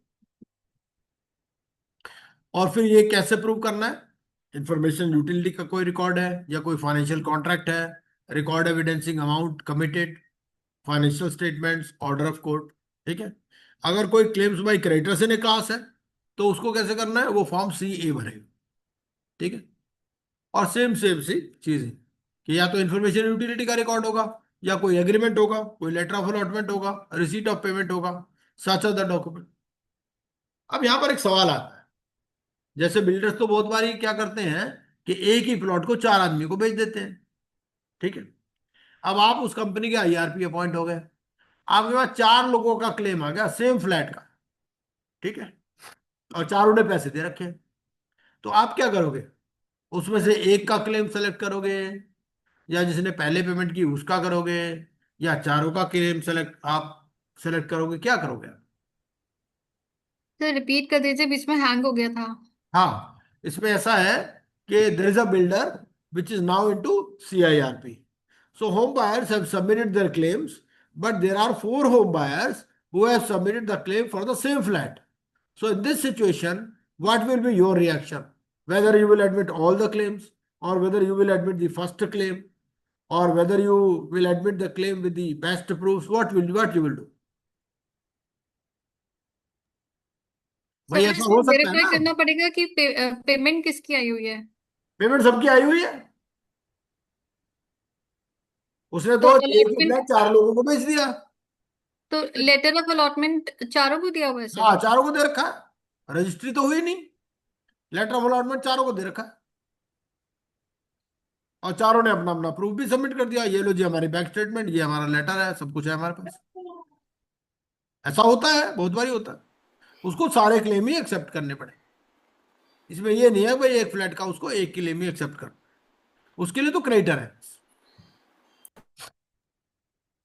और फिर ये कैसे प्रूव करना है? इंफॉर्मेशन यूटिलिटी का कोई रिकॉर्ड है या कोई फाइनेंशियल कॉन्ट्रैक्ट है, record evidencing amount committed, financial statements, order of court. ठीक है। अगर कोई claims by creditors in A class है तो उसको कैसे करना है, वो फॉर्म सी ए भरेगा। ठीक है। और सेम सेम सी चीजें कि या तो इंफॉर्मेशन यूटिलिटी का रिकॉर्ड होगा, या कोई एग्रीमेंट होगा, कोई लेटर ऑफ अलॉटमेंट होगा, रिसीट ऑफ पेमेंट होगा, सच अदर डॉक्यूमेंट। अब यहां पर एक सवाल आता है, जैसे बिल्डर्स तो बहुत बारी क्या करते हैं कि एक ही प्लॉट को चार आदमी को बेच देते हैं। ठीक है। अब आप उस कंपनी के आईआरपी अपॉइंट हो गए, आपके पास चार लोगों का क्लेम आ गया सेम फ्लैट का। ठीक है। और चारों ने पैसे दे रखे हैं, तो आप क्या करोगे, उसमें से एक का क्लेम सेलेक्ट करोगे, या जिसने पहले पेमेंट की उसका करोगे, या चारों का क्लेम सेलेक्ट आप सेलेक्ट करोगे, क्या करोगे आप? सर रिपीट कर दीजिए, बीच में हैंग हो गया था। हाँ, इसमें ऐसा है कि there is a builder which is now into CIRP. So home buyers have submitted their claims, but there are four home buyers who have submitted the claim for the same flat. So in this situation, what will be your reaction? Whether you will admit all the claims, or whether you will admit the first claim, or whether you will admit the claim with the best proofs, what you will do? भाई sir ऐसा इसमें हो सकता है verify ना, करना पड़ेगा कि पेमेंट किसकी आई हुई है। पेमेंट सबकी आई हुई है, उसने तो तो एक ही अलॉटमेंट, फ्लैट चार लोगों को बेच दिया। तो लेटर ऑफ अलॉटमेंट चारों को दिया हुआ है सर। हाँ, चारों को दे रखा है, रजिस्ट्री तो हुई नहीं, लेटर ऑफ अलॉटमेंट चारों को दे रखा है, और चारों ने अपना अपना प्रूफ भी सबमिट कर दिया, ये लो जी हमारी बैंक स्टेटमेंट, ये हमारा लेटर है, सब कुछ है हमारे पास। ऐसा होता है, बहुत बारी होता है। उसको सारे क्लेम ही एक्सेप्ट करने पड़े। इसमें ये नहीं है भाई एक फ्लैट का उसको एक क्लेम ही एक्सेप्ट कर, उसके लिए तो क्रेडिटर है।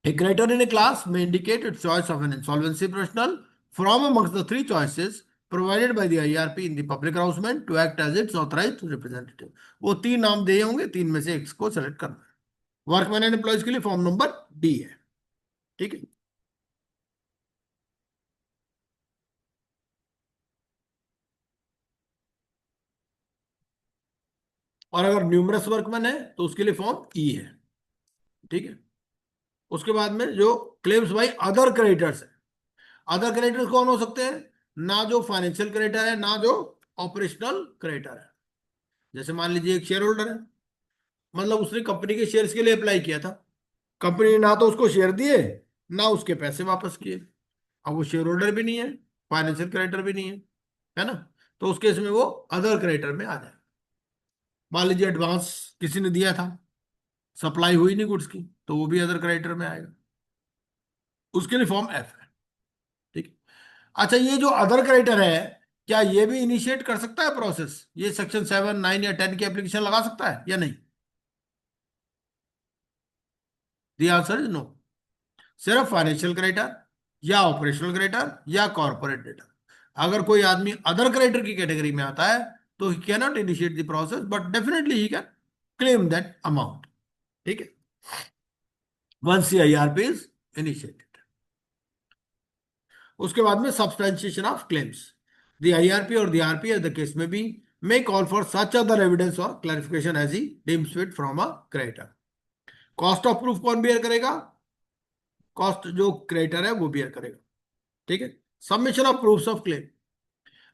A creditor in a class may indicate its choice of an insolvency professional from amongst the three choices provided by the IRP in the public announcement to act as its authorized representative. वो तीन नाम दिए होंगे, तीन में से एक को सेलेक्ट करना है। वर्कमैन एंड एम्प्लॉयज के लिए फॉर्म नंबर डी है। ठीक है। और अगर न्यूमरस वर्कमैन है तो उसके लिए फॉर्म ई है। ठीक है। उसके बाद में जो क्लेम्स बाई अदर क्रेडिटर्स है, अदर क्रेडिटर्स कौन हो सकते हैं, ना जो फाइनेंशियल क्रेडिटर है ना जो ऑपरेशनल क्रेडिटर है। जैसे मान लीजिए एक शेयर होल्डर है, मतलब उसने कंपनी के शेयर्स के लिए अप्लाई किया था, कंपनी ने ना तो उसको शेयर दिए ना उसके पैसे वापस किए। अब वो शेयर होल्डर भी नहीं है, फाइनेंशियल क्रेडिटर भी नहीं है ना, तो उस केस में वो अदर क्रेडिटर में आ जाए। मान लीजिए एडवांस किसी ने दिया था, सप्लाई हुई नहीं गुड्स की, तो वो भी अदर क्रेडिटर में आएगा, उसके लिए फॉर्म एफ है। ठीक है। अच्छा, ये जो अदर क्रेडिटर है, क्या ये भी इनिशिएट कर सकता है प्रोसेस, ये सेक्शन 7, 9 या 10 की एप्लीकेशन लगा सकता है या नहीं? The answer is no. सिर्फ फाइनेंशियल क्रेडिटर या ऑपरेशनल क्रेडिटर या कॉर्पोरेट क्रेडिटर। अगर कोई आदमी अदर क्रेडिटर की कैटेगरी में आता है तो he can not initiate the process, but definitely he can claim that amount. ठीक है, वंस सीआईआरपी इज इनिशिएटेड। उसके बाद में substantiation of claims, the IRP और the RP as the case may be may call for such other evidence or clarification as he deems fit from a creditor. Cost of proof कौन bear करेगा, cost जो creditor है वो bear करेगा। ठीक है। Submission of proofs of claim,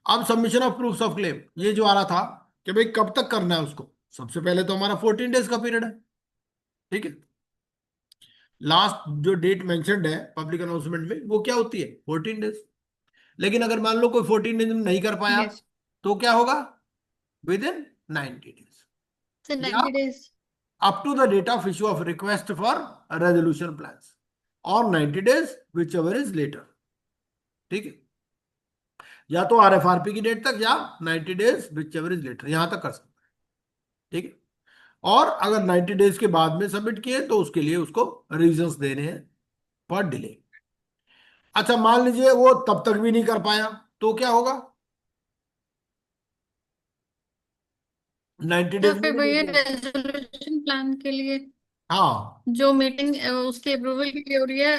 अब submission of proofs of claim ये जो आ रहा था कि भाई कब तक करना है उसको, सबसे पहले तो हमारा 14 डेज का पीरियड है। ठीक है। लास्ट जो डेट मेंशन्ड है पब्लिक अनाउंसमेंट में वो क्या होती है, 14 डेज। लेकिन अगर मान लो कोई 14 डेज में नहीं कर पाया यस तो क्या होगा, विद इन 90 डेज, सर, या 90 days। up to the date of issue of request for resolution plans, or 90 days whichever is later। ठीक है। या तो आरएफआरपी की डेट तक या 90 डेज whichever is later, यहां तक कर सकते हैं। ठीक है। और अगर 90 डेज के बाद में सबमिट किए तो उसके लिए उसको रीजंस देने हैं फॉर डिले। अच्छा, मान लीजिए वो तब तक भी नहीं कर पाया तो क्या होगा, 90 तो डेज में फिर भी नहीं भैया किया। रेजोल्यूशन प्लान के लिए हाँ जो मीटिंग उसकी अप्रूवल की हो रही है,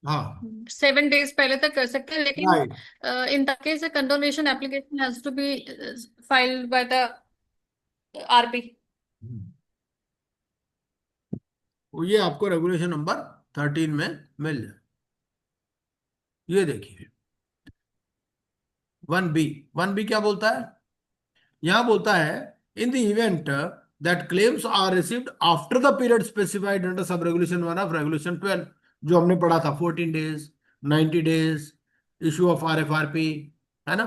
हाँ 7 days पहले तक कर सकते हैं, लेकिन right. In the case condonation application has to be filed by the RP. ये आपको रेगुलेशन नंबर 13 में मिल जाए। ये देखिए 1B, 1B क्या बोलता है? यहां बोलता है in the event that claims are received after the period specified under sub regulation 1 of regulation 12, जो हमने पढ़ा था 14 days, 90 days, issue of RFRP, है ना?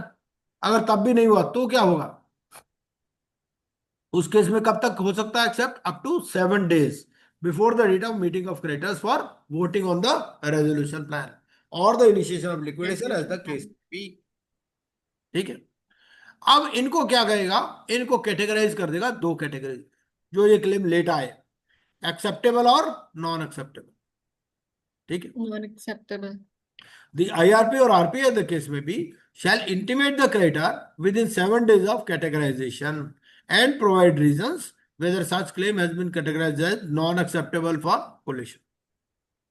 अगर तब भी नहीं हुआ तो क्या होगा? उस केस में कब तक हो सकता है except? Up to 7 days before the date of meeting of creditors for voting on the resolution plan or the initiation of liquidation as the case be. ठीक है, अब इनको क्या करेगा? इनको कैटेगराइज कर देगा दो कैटेगरी, जो ये क्लेम लेट आए, एक्सेप्टेबल और नॉन एक्सेप्टेबल। ठीक है, Not acceptable. the IRP or RPA the case may be shall intimate the creditor within 7 days of categorization and provide reasons whether such claim has been categorized as non-acceptable for collation.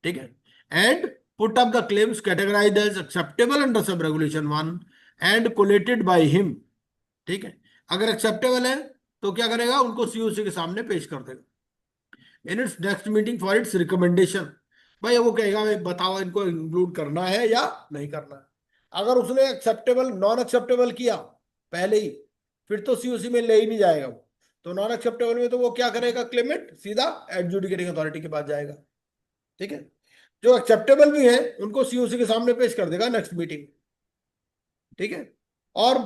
ठीक है, and put up the claims categorized as acceptable under sub regulation 1 and collated by him. ठीक है, अगर acceptable है तो क्या करेगा? उनको COC के सामने पेश कर देगा in its next meeting for its recommendation. भाई वो कहेगा भाई बताओ इनको इंक्लूड करना है या नहीं करना है। अगर उसने एक्सेप्टेबल नॉन एक्सेप्टेबल किया पहले ही, फिर तो COC में ले ही नहीं जाएगा वो। तो नॉन एक्सेप्टेबल में तो वो क्या करेगा? क्लेमेंट सीधा एडजुडिकेटिंग अथॉरिटी के पास जाएगा। ठीक है, जो एक्सेप्टेबल भी है उनको COC के सामने पेश कर देगा नेक्स्ट मीटिंग। ठीक है, और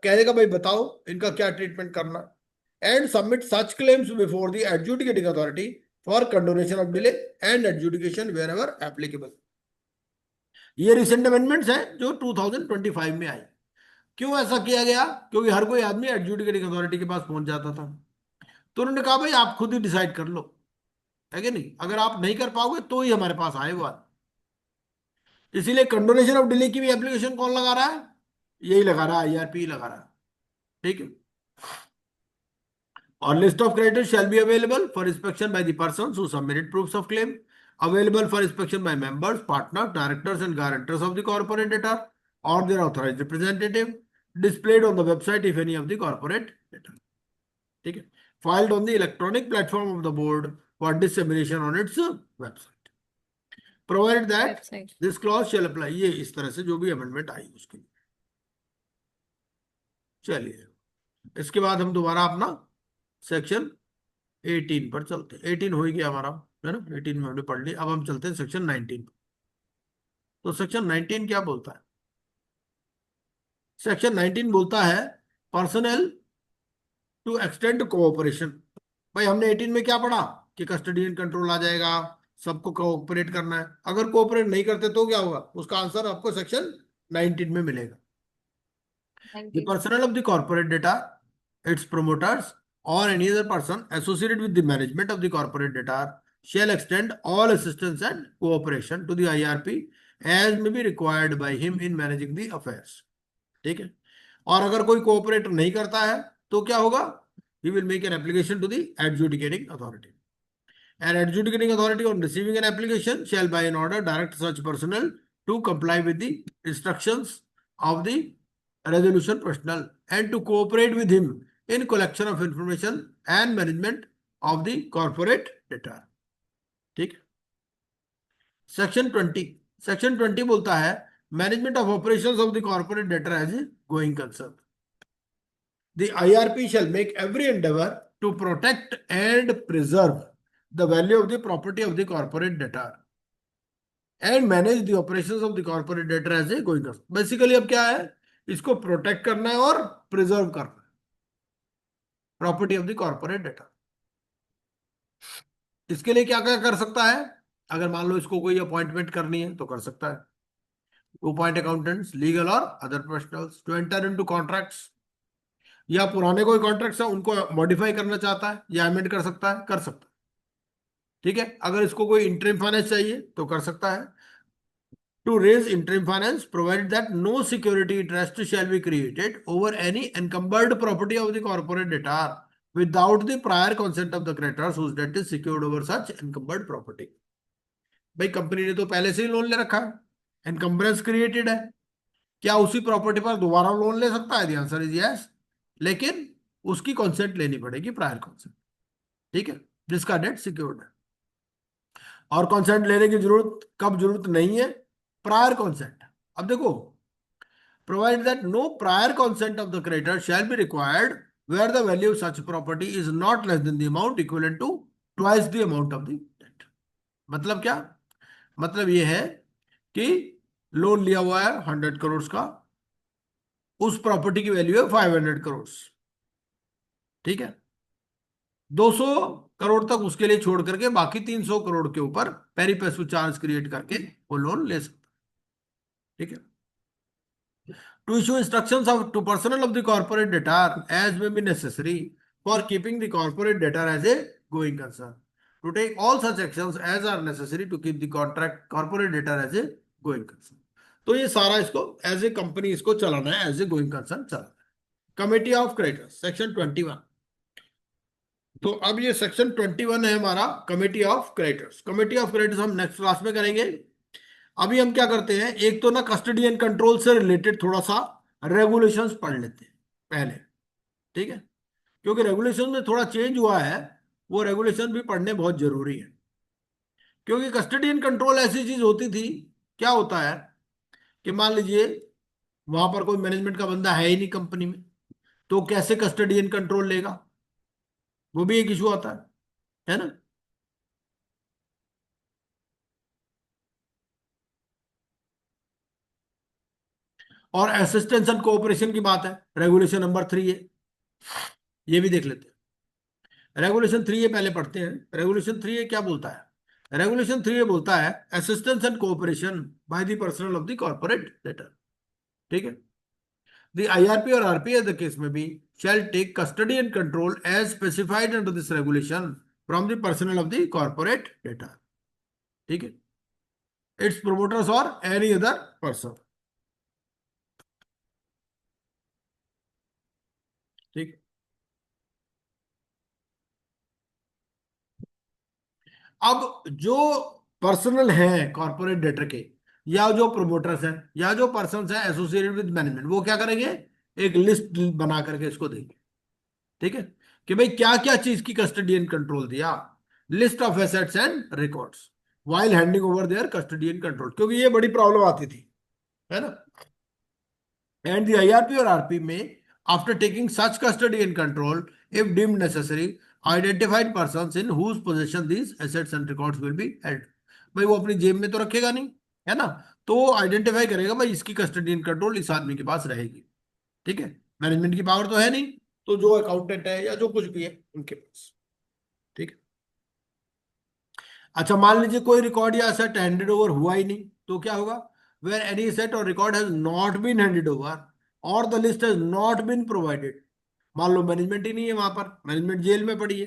कह देगा भाई बताओ इनका क्या ट्रीटमेंट करना, and submit such claims before the adjudicating authority for condonation of delay and adjudication wherever applicable. ये रिसेंट अमेंडमेंट्स हैं जो 2025 में आई। क्यों ऐसा किया गया? क्योंकि हर कोई आदमी एडजुडिकेटिंग अथॉरिटी के पास पहुंच जाता था, तो उन्होंने कहा भाई आप खुद ही डिसाइड कर लो, है कि नहीं? अगर आप नहीं कर पाओगे तो ही हमारे पास आए वो आदमी। इसीलिए कंडोनेशन ऑफ डिले की भी एप्लीकेशन कौन लगा रहा है? यही लगा रहा है, IRP लगा रहा है। ठीक है, और list of creditors shall be available for inspection by the persons who submitted proofs of claim, available for inspection by members, partners, directors and guarantors of the corporate debtor or their authorized representative, displayed on the website if any of the corporate debtor. ठीक है, filed on the electronic platform of the board for dissemination on its website, provided that Website. this clause shall apply। ये इस तरह से जो भी amendment आई उसके लिए। चलिए, इसके बाद हम दोबारा अपना सेक्शन 18 पर चलते हैं। 18 हो ही गया हमारा, है ना? 18 में हमने पढ़ लिया। अब हम चलते हैं सेक्शन 19। तो सेक्शन 19 क्या बोलता है? सेक्शन 19 बोलता है पर्सनल टू एक्सटेंड कोऑपरेशन। भाई हमने 18 में क्या पढ़ा कि कस्टडियन कंट्रोल आ जाएगा, सबको कोऑपरेट करना है। अगर कोऑपरेट नहीं करते तो क्या होगा? उसका आंसर आपको सेक्शन 19 में मिलेगा। The personnel of the corporate data, its promoters, or any other person associated with the management of the corporate data shall extend all assistance and cooperation to the IRP as may be required by him in managing the affairs। ठीक है, और अगर कोई cooperate नहीं करता है तो क्या होगा? He will make an application to the adjudicating authority. An adjudicating authority on receiving an application shall by an order direct such personnel to comply with the instructions of the resolution personnel and to cooperate with him in collection of information and management of the corporate data। ठीक है, section 20 बोलता है management of operations of the corporate debtor as going concern. The IRP shall make every endeavor to protect and preserve the value of the property of the corporate debtor and manage the operations of the corporate debtor as a going concern। Basically अब क्या है? इसको protect करना है और preserve करना है property of the corporate data. इसके लिए क्या क्या कर सकता है? अगर मान लो इसको कोई अपॉइंटमेंट करनी है तो कर सकता है। अपॉइंट अकाउंटेंट्स, लीगल और other professionals to enter into contracts, या पुराने कोई कॉन्ट्रैक्ट्स है उनको मॉडिफाई करना चाहता है या अमेंड कर सकता है, कर सकता है। ठीक है, अगर इसको कोई इंटरिम फाइनेंस चाहिए तो कर सकता है। To raise interim finance, provided that no security interest shall be created over any encumbered property of the corporate debtor without the prior consent of the creditors whose debt is secured over such encumbered property। भाई company ने तो पहले से ही loan ले रखा है, encumbrance created है, क्या उसी प्रॉपर्टी पर दोबारा लोन ले सकता है? द आंसर इज यस, लेकिन उसकी कॉन्सेंट लेनी पड़ेगी, प्रायर कॉन्सेंट। ठीक है, जिसका डेट सिक्योर्ड है। और कॉन्सेंट लेने की जरूरत कब जरूरत नहीं है? Prior consent. अब देखो, provide that no prior consent of the creditor shall be required where the value of such property is not less than the amount equivalent to twice the amount of the debt. मतलब क्या? मतलब ये है कि loan लिया हुआ है 100 करोड़ का, उस प्रॉपर्टी की वैल्यू है 500 करोड़, ठीक है, 200 करोड़ तक उसके लिए छोड़ करके बाकी 300 करोड़ के ऊपर पेरी पेसू चार्ज क्रिएट करके वो लोन ले सकता, ठीक है। To issue instructions to personnel of the corporate debtor as may be necessary for keeping the corporate debtor as a going concern. To take all such actions as are necessary to keep the corporate debtor as a going concern. तो ये सारा इसको as a company इसको चलाना है, as a going concern चलाना है। Committee of creditors section 21। तो अब ये सेक्शन 21 है हमारा committee of creditors. Committee of creditors हम नेक्स्ट क्लास में करेंगे। अभी हम क्या करते हैं, एक तो ना कस्टडी एंड कंट्रोल से रिलेटेड थोड़ा सा रेगुलेशंस पढ़ लेते हैं पहले, ठीक है, क्योंकि रेगुलेशन में थोड़ा चेंज हुआ है, वो रेगुलेशन भी पढ़ने बहुत जरूरी है। क्योंकि कस्टडी एंड कंट्रोल ऐसी चीज होती थी, क्या होता है कि मान लीजिए वहां पर कोई मैनेजमेंट का बंदा है ही नहीं कंपनी में, तो कैसे कस्टडी एंड कंट्रोल लेगा, वो भी एक इशू आता है ना। और असिस्टेंस एंड कोऑपरेशन की बात है, रेगुलेशन नंबर 3 है, ये भी देख लेते हैं। रेगुलेशन 3 ये पहले पढ़ते हैं। रेगुलेशन 3 ये क्या बोलता है? रेगुलेशन 3 ये बोलता है assistance and cooperation by the personal of the corporate debtor, ठीक है। द आईआरपी और आरपीए द केस में भी shall take custody and control as specified under this regulation from the personnel of the corporate debtor, ठीक है, its promoters or any other person, ठीक। अब जो पर्सनल हैं कॉर्पोरेट डेटर के, या जो प्रोमोटर्स हैं, या जो पर्सन्स हैं एसोसिएटेड विद मैनेजमेंट, वो क्या करेंगे, एक लिस्ट बना करके इसको देंगे, ठीक है, कि भाई क्या क्या चीज की कस्टडी एंड कंट्रोल दिया, list of assets and records while handing over their custody and control, क्योंकि ये बड़ी प्रॉब्लम आती थी, है ना। एंड द आईआरपी और RP may after taking such custody and control if deemed necessary identified persons in whose position these assets and records will be held. भाई वो अपनी जेब में तो रखेगा नहीं, है ना, तो वो आइडेंटिफाई करेगा भाई इसकी कस्टडी एंड कंट्रोल इस आदमी के पास रहेगी, ठीक है। मैनेजमेंट की पावर तो है नहीं, तो जो अकाउंटेंट है या जो कुछ भी है उनके पास, ठीक है। अच्छा, मान लीजिए कोई रिकॉर्ड या एसेट हैंडेड ओवर हुआ ही नहीं, तो क्या होगा, where any asset or record has not been handed over or the list has not been provided. मान लो मैनेजमेंट ही नहीं है वहां पर, मैनेजमेंट जेल में पड़ी है,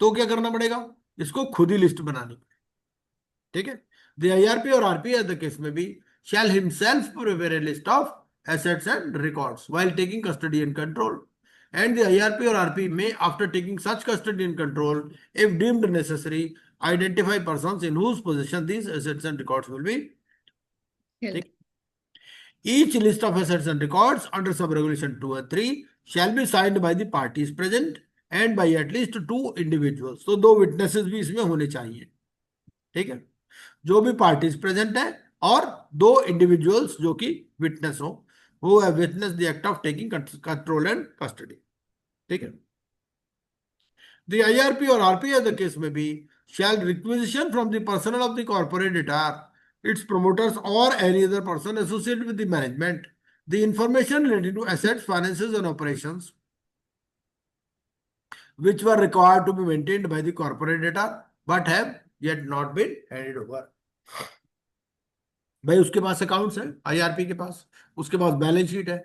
तो क्या करना पड़ेगा, इसको खुद ही लिस्ट बनानी पड़ेगी, ठीक है। द आईआरपी और आरपी द केस में भी shall himself prepare a list of assets and records while taking custody and control, and the IRP or RP may after taking such custody and control if deemed necessary identify persons in whose possession these assets and records will be. Yes. Each list of assets and records under sub-regulation 2 and 3 shall be signed by the parties present and by at least 2 individuals. तो 2 witnesses भी इसमें होने चाहिए, ठीक है, जो भी parties present है और 2 इंडिविजुअल्स जो कि विटनेस हो, who have witnessed the act of taking control and custody, ठीक है। The IRP or RPA the case may be shall requisition from the personnel of the corporate debtor, its promoters or any other person associated with the management the information related to assets, finances and operations which were required to be maintained by the corporate debtor but have yet not been handed over. भाई उसके पास accounts है IRP के पास, उसके पास balance sheet है,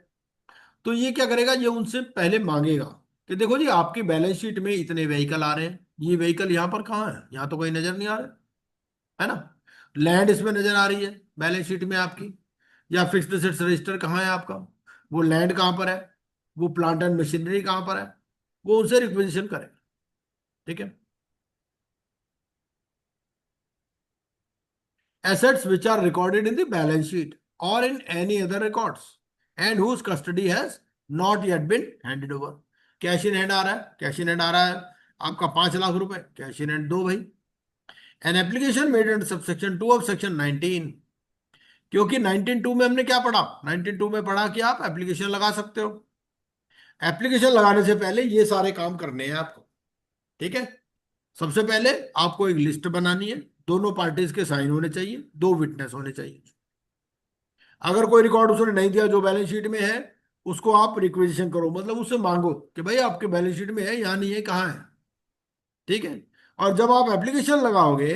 तो ये क्या करेगा, ये उनसे पहले मांगेगा कि देखो जी आपकी बैलेंस शीट में इतने व्हीकल आ रहे हैं, ये व्हीकल यहाँ पर कहाँ है, यहाँ तो कोई नजर नहीं आ रहा है ना, लैंड इसमें नजर आ रही है बैलेंस शीट में आपकी, या फिक्स्ड एसेट्स रजिस्टर कहाँ है आपका, वो लैंड कहाँ पर है, वो प्लांट एंड मशीनरी कहाँ पर है, वो उनसे रिक्वेजिशन करेगा, ठीक है। Assets which are recorded in the balance sheet or in any other records and whose custody has not yet been handed over. Cash in hand आ रहा है, कैश इन हैंड आ रहा है आपका 5 लाख रुपए, कैश इन हैंड दो भाई। An application made under subsection 2 of section 19 क्योंकि 19.2 में हमने क्या पढ़ा, 19.2 में पढ़ा कि आप एप्लीकेशन लगा सकते हो। एप्लीकेशन लगाने से पहले ये सारे काम करने हैं आपको, ठीक है। सबसे पहले आपको एक लिस्ट बनानी है, दोनों पार्टीज के साइन होने चाहिए, दो विटनेस होने चाहिए। अगर कोई रिकॉर्ड उसने नहीं दिया जो बैलेंस शीट में है, उसको आप रिक्वेजिशन करो, मतलब उससे मांगो कि भाई आपके बैलेंस शीट में है, यहाँ नहीं है, कहाँ है, ठीक है। और जब आप एप्लीकेशन लगाओगे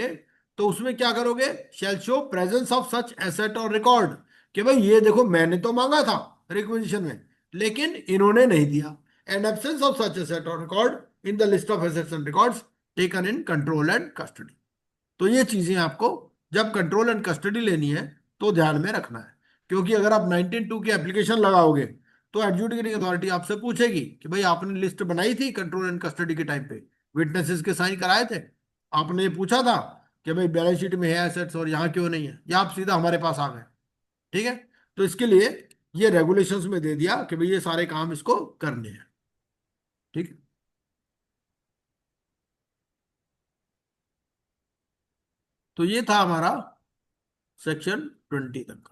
तो उसमें क्या करोगे, shall show presence of such asset or record, कि भाई ये देखो मैंने तो मांगा था रिक्वेजिशन में, लेकिन इन्होंने नहीं दिया। And absence of such asset or record in the list of assets and records taken in control and custody. तो ये चीजें आपको जब कंट्रोल एंड कस्टडी लेनी है तो ध्यान में रखना है। क्योंकि अगर आप 19.2 की एप्लीकेशन लगाओगे तो एडजुडिकेटिंग अथॉरिटी आपसे पूछेगी कि भाई आपने लिस्ट बनाई थी कंट्रोल एंड कस्टडी के टाइम पे, विटनेसेस के साइन कराए थे, आपने ये पूछा था कि भाई बैलेंस शीट में है एसेट्स और यहाँ क्यों नहीं है, या आप सीधा हमारे पास आ गए, ठीक है। तो इसके लिए ये रेगुलेशंस में दे दिया कि भाई ये सारे काम इसको करने हैं, ठीक है। तो ये था हमारा सेक्शन 20 तक का।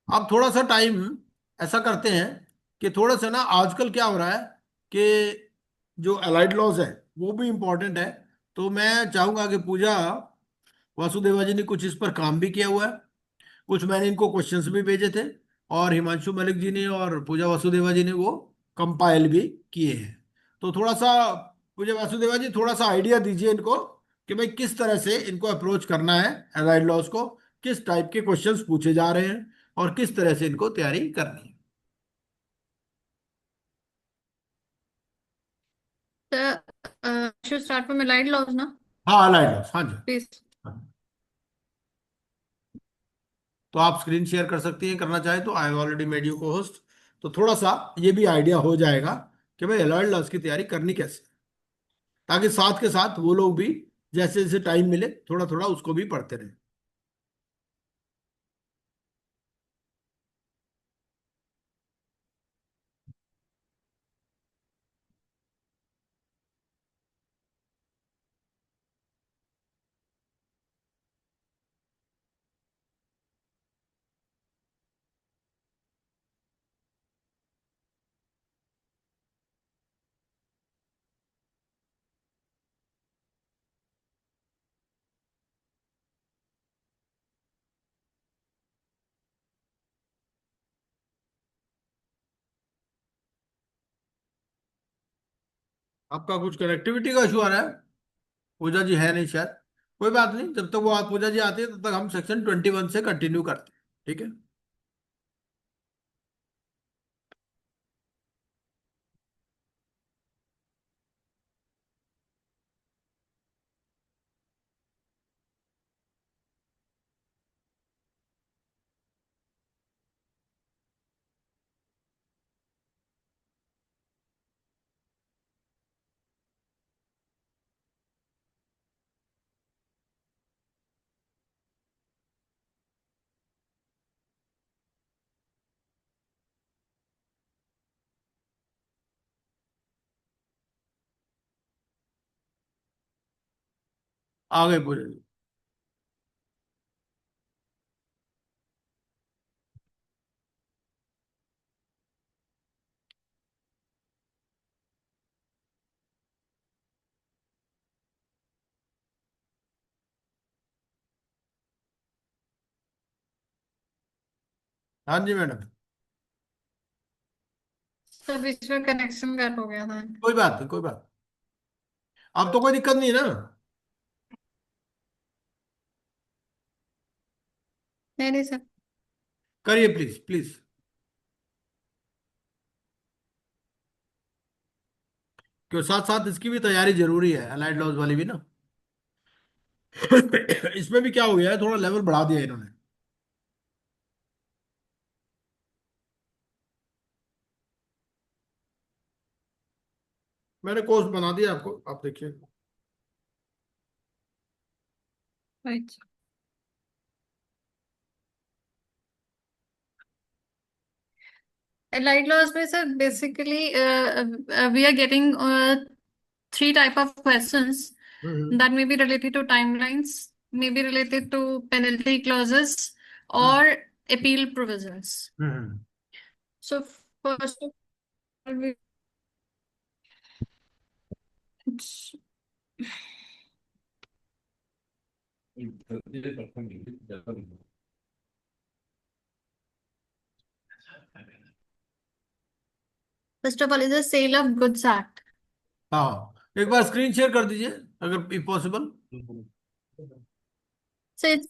अब थोड़ा सा टाइम ऐसा करते हैं कि थोड़ा सा ना आजकल क्या हो रहा है कि जो अलाइड लॉज है वो भी इम्पोर्टेंट है। तो मैं चाहूंगा कि पूजा वासुदेवा जी ने कुछ इस पर काम भी किया हुआ है, कुछ मैंने इनको क्वेश्चंस भी भेजे थे, और हिमांशु मलिक जी ने और पूजा वासुदेवा जी ने वो कंपाइल भी किए हैं। तो थोड़ा सा पूजा वासुदेवा जी थोड़ा सा आइडिया दीजिए इनको कि भाई किस तरह से इनको अप्रोच करना है, अलाइड लॉज को किस टाइप के क्वेश्चंस पूछे जा रहे हैं और किस तरह से इनको तैयारी करनी है। Should start from allied laws ना, हाँ अलाइड लॉज, हाँ जी। please. हाँ। तो आप स्क्रीन शेयर कर सकती हैं करना चाहे तो, I have already made you को होस्ट। तो थोड़ा सा ये भी आइडिया हो जाएगा कि भाई अलाइड लॉज की तैयारी करनी कैसे, ताकि साथ के साथ वो लोग भी जैसे जैसे टाइम मिले थोड़ा थोड़ा उसको भी पढ़ते रहे। आपका कुछ कनेक्टिविटी का इशू आ रहा है, पूजा जी है नहीं शायद, कोई बात नहीं, जब तक वो पूजा जी आती है तब तक हम सेक्शन 21 से कंटिन्यू करते हैं, ठीक है। आ गए पूजा जी। हाँ जी मैडम। सर बीच में कनेक्शन कट हो गया था। कोई बात नहीं, कोई बात, अब तो कोई दिक्कत नहीं है ना। नहीं नहीं सर। करिए प्लीज प्लीज, क्यों साथ साथ इसकी भी तैयारी जरूरी है, अलाइड लॉज वाली भी ना। इसमें भी क्या हो गया है, थोड़ा लेवल बढ़ा दिया इन्होंने। मैंने कोर्स बना दिया आपको, आप देखिए। राइट। Allied laws में sir basically we are getting three type of questions hmm. that may be related to timelines, may be related to penalty clauses or appeal provisions. So first of all, first of all is the Sale of Goods Act. हाँ, एक बार screen share कर दीजिए अगर possible. So it's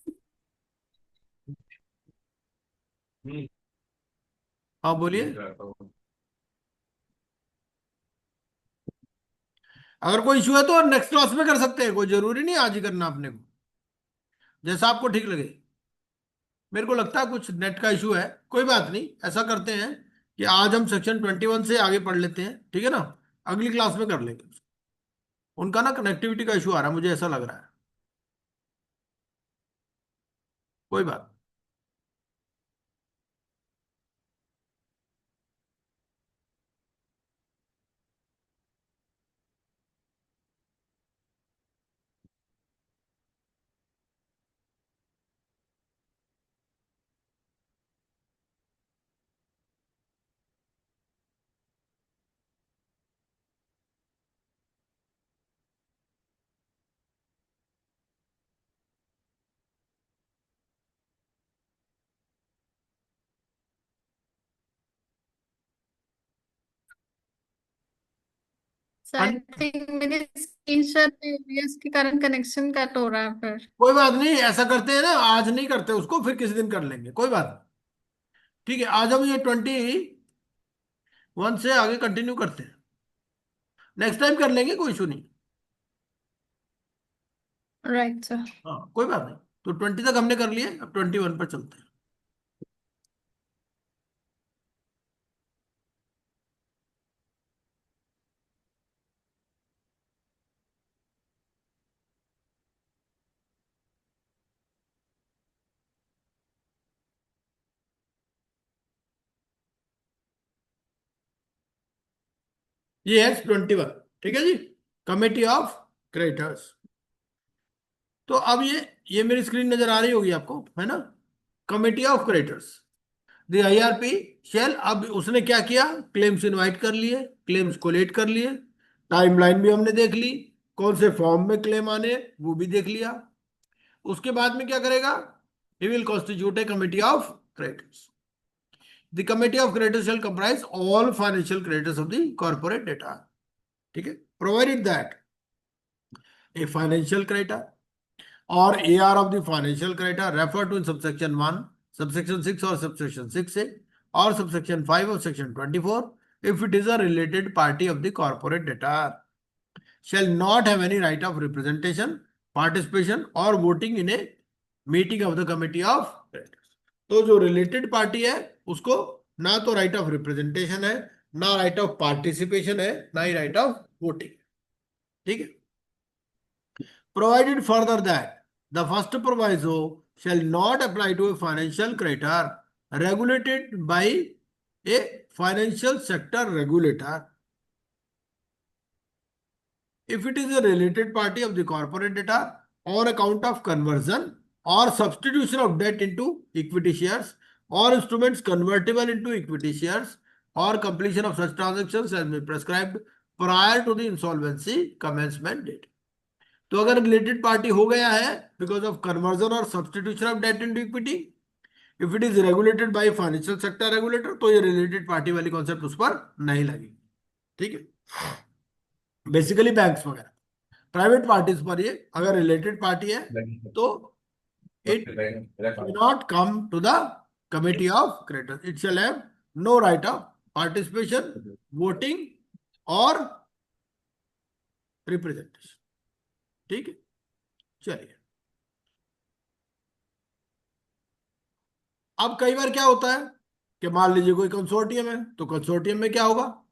हाँ बोलिए। अगर कोई issue है तो नेक्स्ट क्लास में कर सकते हैं, कोई जरूरी नहीं आज ही करना अपने को, जैसा आपको ठीक लगे। मेरे को लगता है कुछ नेट का इशू है, कोई बात नहीं, ऐसा करते हैं कि आज हम सेक्शन 21 से आगे पढ़ लेते हैं, ठीक है ना, अगली क्लास में कर लेंगे। उनका ना कनेक्टिविटी का इशू आ रहा है, मुझे ऐसा लग रहा है, कोई बात। So I think मेरे स्क्रीनशॉट में इसके कारण कनेक्शन कट हो रहा है फिर। कोई बात नहीं, ऐसा करते हैं ना, आज नहीं करते उसको, फिर किसी दिन कर लेंगे, कोई बात नहीं। ठीक है, आज हम ये 21 से आगे कंटिन्यू करते हैं, नेक्स्ट टाइम कर लेंगे, कोई इशू नहीं। Right sir. हाँ कोई बात नहीं, तो 20 तक हमने कर लिए, अब 21 पर चलते हैं। ये है 21, ठीक है जी, कमेटी ऑफ क्रेडिटर्स। तो अब ये मेरी स्क्रीन नजर आ रही होगी आपको, है ना, committee of creditors the IRP shall. अब उसने क्या किया, क्लेम्स इनवाइट कर लिए, क्लेम्स कोलेट कर लिए, टाइमलाइन भी हमने देख ली, कौन से फॉर्म में क्लेम आने वो भी देख लिया। उसके बाद में क्या करेगा, he will constitute a committee of creditors. The committee of creditors shall comprise all financial creditors of the corporate debtor, ठीक है, provided that a financial creditor or AR of the financial creditor referred to in subsection 1, subsection 6 or subsection 6A or subsection 5 of section 24 if it is a related party of the corporate debtor shall not have any right of representation, participation or voting in a meeting of the committee of creditors। तो जो related party है उसको ना तो right of representation है, ना right of participation है, ना ही right of voting, ठीक है। Provided further that the first proviso shall not apply to a financial creditor regulated by a financial sector regulator if it is a related party of the corporate debtor on account of conversion or substitution of debt into equity shares or instruments convertible into equity shares or completion of such transactions as may prescribed prior to the insolvency commencement date। तो अगर related party हो गया है because of conversion और substitution of debt into equity, if it is regulated by financial sector regulator, तो ये related party वाली concept उस पर नहीं लगेगी, ठीक है। बेसिकली बैंक्स वगैरह प्राइवेट पार्टीज पर ये अगर रिलेटेड पार्टी है तो it not come to the committee of creditors, it shall have no right of participation, voting और रिप्रेजेंटेशन, ठीक है। चलिए, अब कई बार क्या होता है कि मान लीजिए कोई कंसोर्टियम है, तो कंसोर्टियम में क्या होगा,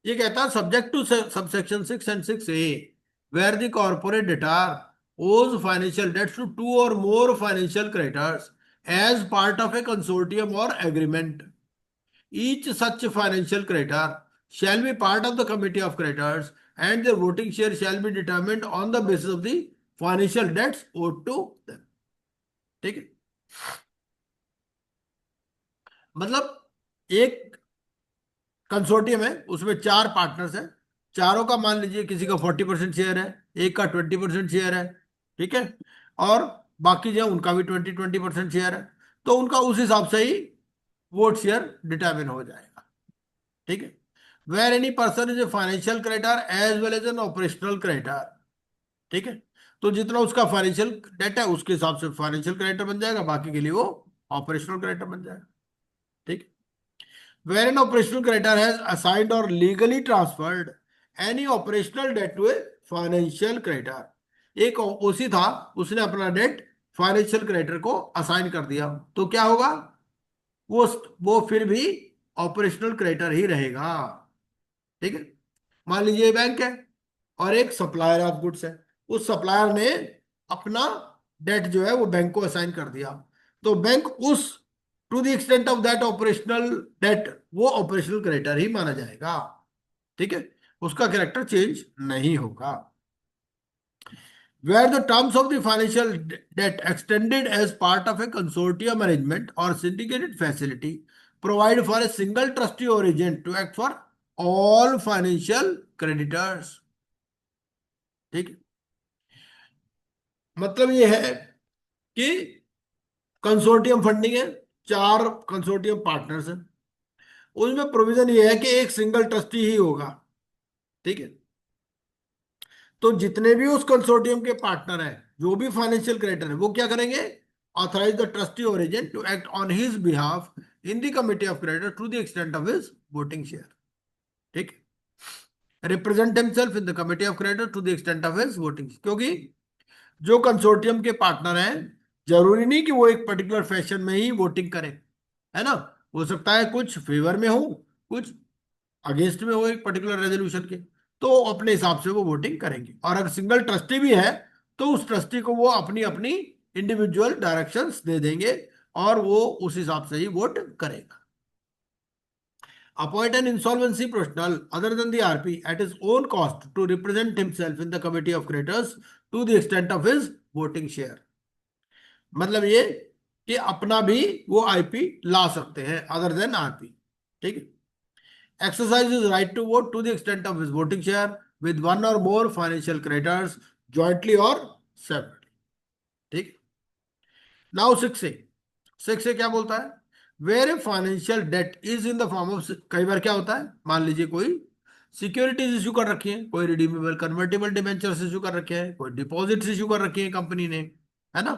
ये कहता है subject to subsection 6 and 6A where the corporate debtor owes financial debts to 2 or more financial creditors as part of a consortium or agreement, each such financial creditor shall be part of the committee of creditors and their voting share shall be determined on the basis of the financial debts owed to them. ठीक है, मतलब एक consortium है, उसमें 4 partners हैं, चारों का मान लीजिए किसी का 40% शेयर है, एक का 20% शेयर है, ठीक है, और बाकी जो है उनका भी 20% शेयर है, तो उनका उस हिसाब से ही वोट शेयर डिटरमिन हो जाएगा। ठीक है, where any person is a financial creditor as well as an operational creditor. ठीक है, तो जितना उसका फाइनेंशियल डेट है उसके हिसाब से फाइनेंशियल क्रेडिटर बन जाएगा, बाकी के लिए वो ऑपरेशनल क्रेडिटर बन जाएगा। ठीक है, where an operational creditor has assigned or legally transferred any operational debt to a financial creditor। एक ओसी था, उसने अपना डेट फाइनेंशियल क्रेडिटर को असाइन कर दिया, तो क्या होगा, वो फिर भी ऑपरेशनल क्रेडिटर ही रहेगा। ठीक है, मान लीजिए बैंक है और एक सप्लायर ऑफ गुड्स है, उस सप्लायर ने अपना डेट जो है वो बैंक को असाइन कर दिया, तो बैंक उस to the extent of that operational debt वो ऑपरेशनल क्रेडिटर ही माना जाएगा। ठीक है, उसका कैरेक्टर चेंज नहीं होगा। Where the terms of the financial debt extended as part of a consortium arrangement or syndicated facility provide for a single trustee or agent to act for all financial creditors। ठीक है, मतलब ये है कि consortium funding है, 4 consortium partners हैं, उसमें provision ये है कि एक सिंगल ट्रस्टी ही होगा। ठीक है, तो जितने भी उस कंसोर्टियम के पार्टनर हैं, जो भी फाइनेंशियल क्रेडिटर है, वो क्या करेंगे, authorise the trustee or agent to act on his behalf in the committee of creditor to the extent of his voting share. ठीक, represent himself in the committee of creditor to the extent of his voting, क्योंकि जो consortium के partner हैं, जरूरी नहीं कि वो एक पर्टिकुलर फैशन में ही वोटिंग करें, है ना, हो सकता है कुछ फेवर में हो, कुछ अगेंस्ट में हो एक पर्टिकुलर रेजोल्यूशन के, तो अपने हिसाब से वो वोटिंग करेंगे। और अगर सिंगल ट्रस्टी भी है तो उस ट्रस्टी को वो अपनी अपनी इंडिविजुअल डायरेक्शंस दे देंगे और वो उस हिसाब से ही वोट करेगा। Appoint an insolvency professional other than the RP at his own cost to represent himself in the committee of creditors to the extent of his voting share. मतलब ये कि अपना भी वो आईपी ला सकते हैं अदर देन आरपी। ठीक है, exercise his right to vote to the extent of his voting share with one or more financial creditors jointly or separately। ठीक, नाउ 6A क्या बोलता है, where a financial debt is in the form of, कई बार क्या होता है, मान लीजिए कोई सिक्योरिटीज इश्यू कर रखी है, कोई रिडीमेबल कन्वर्टेबल डिबेंचर्स इश्यू कर रखे हैं, कोई डिपॉजिट्स इश्यू कर रखी है कंपनी ने, है ना,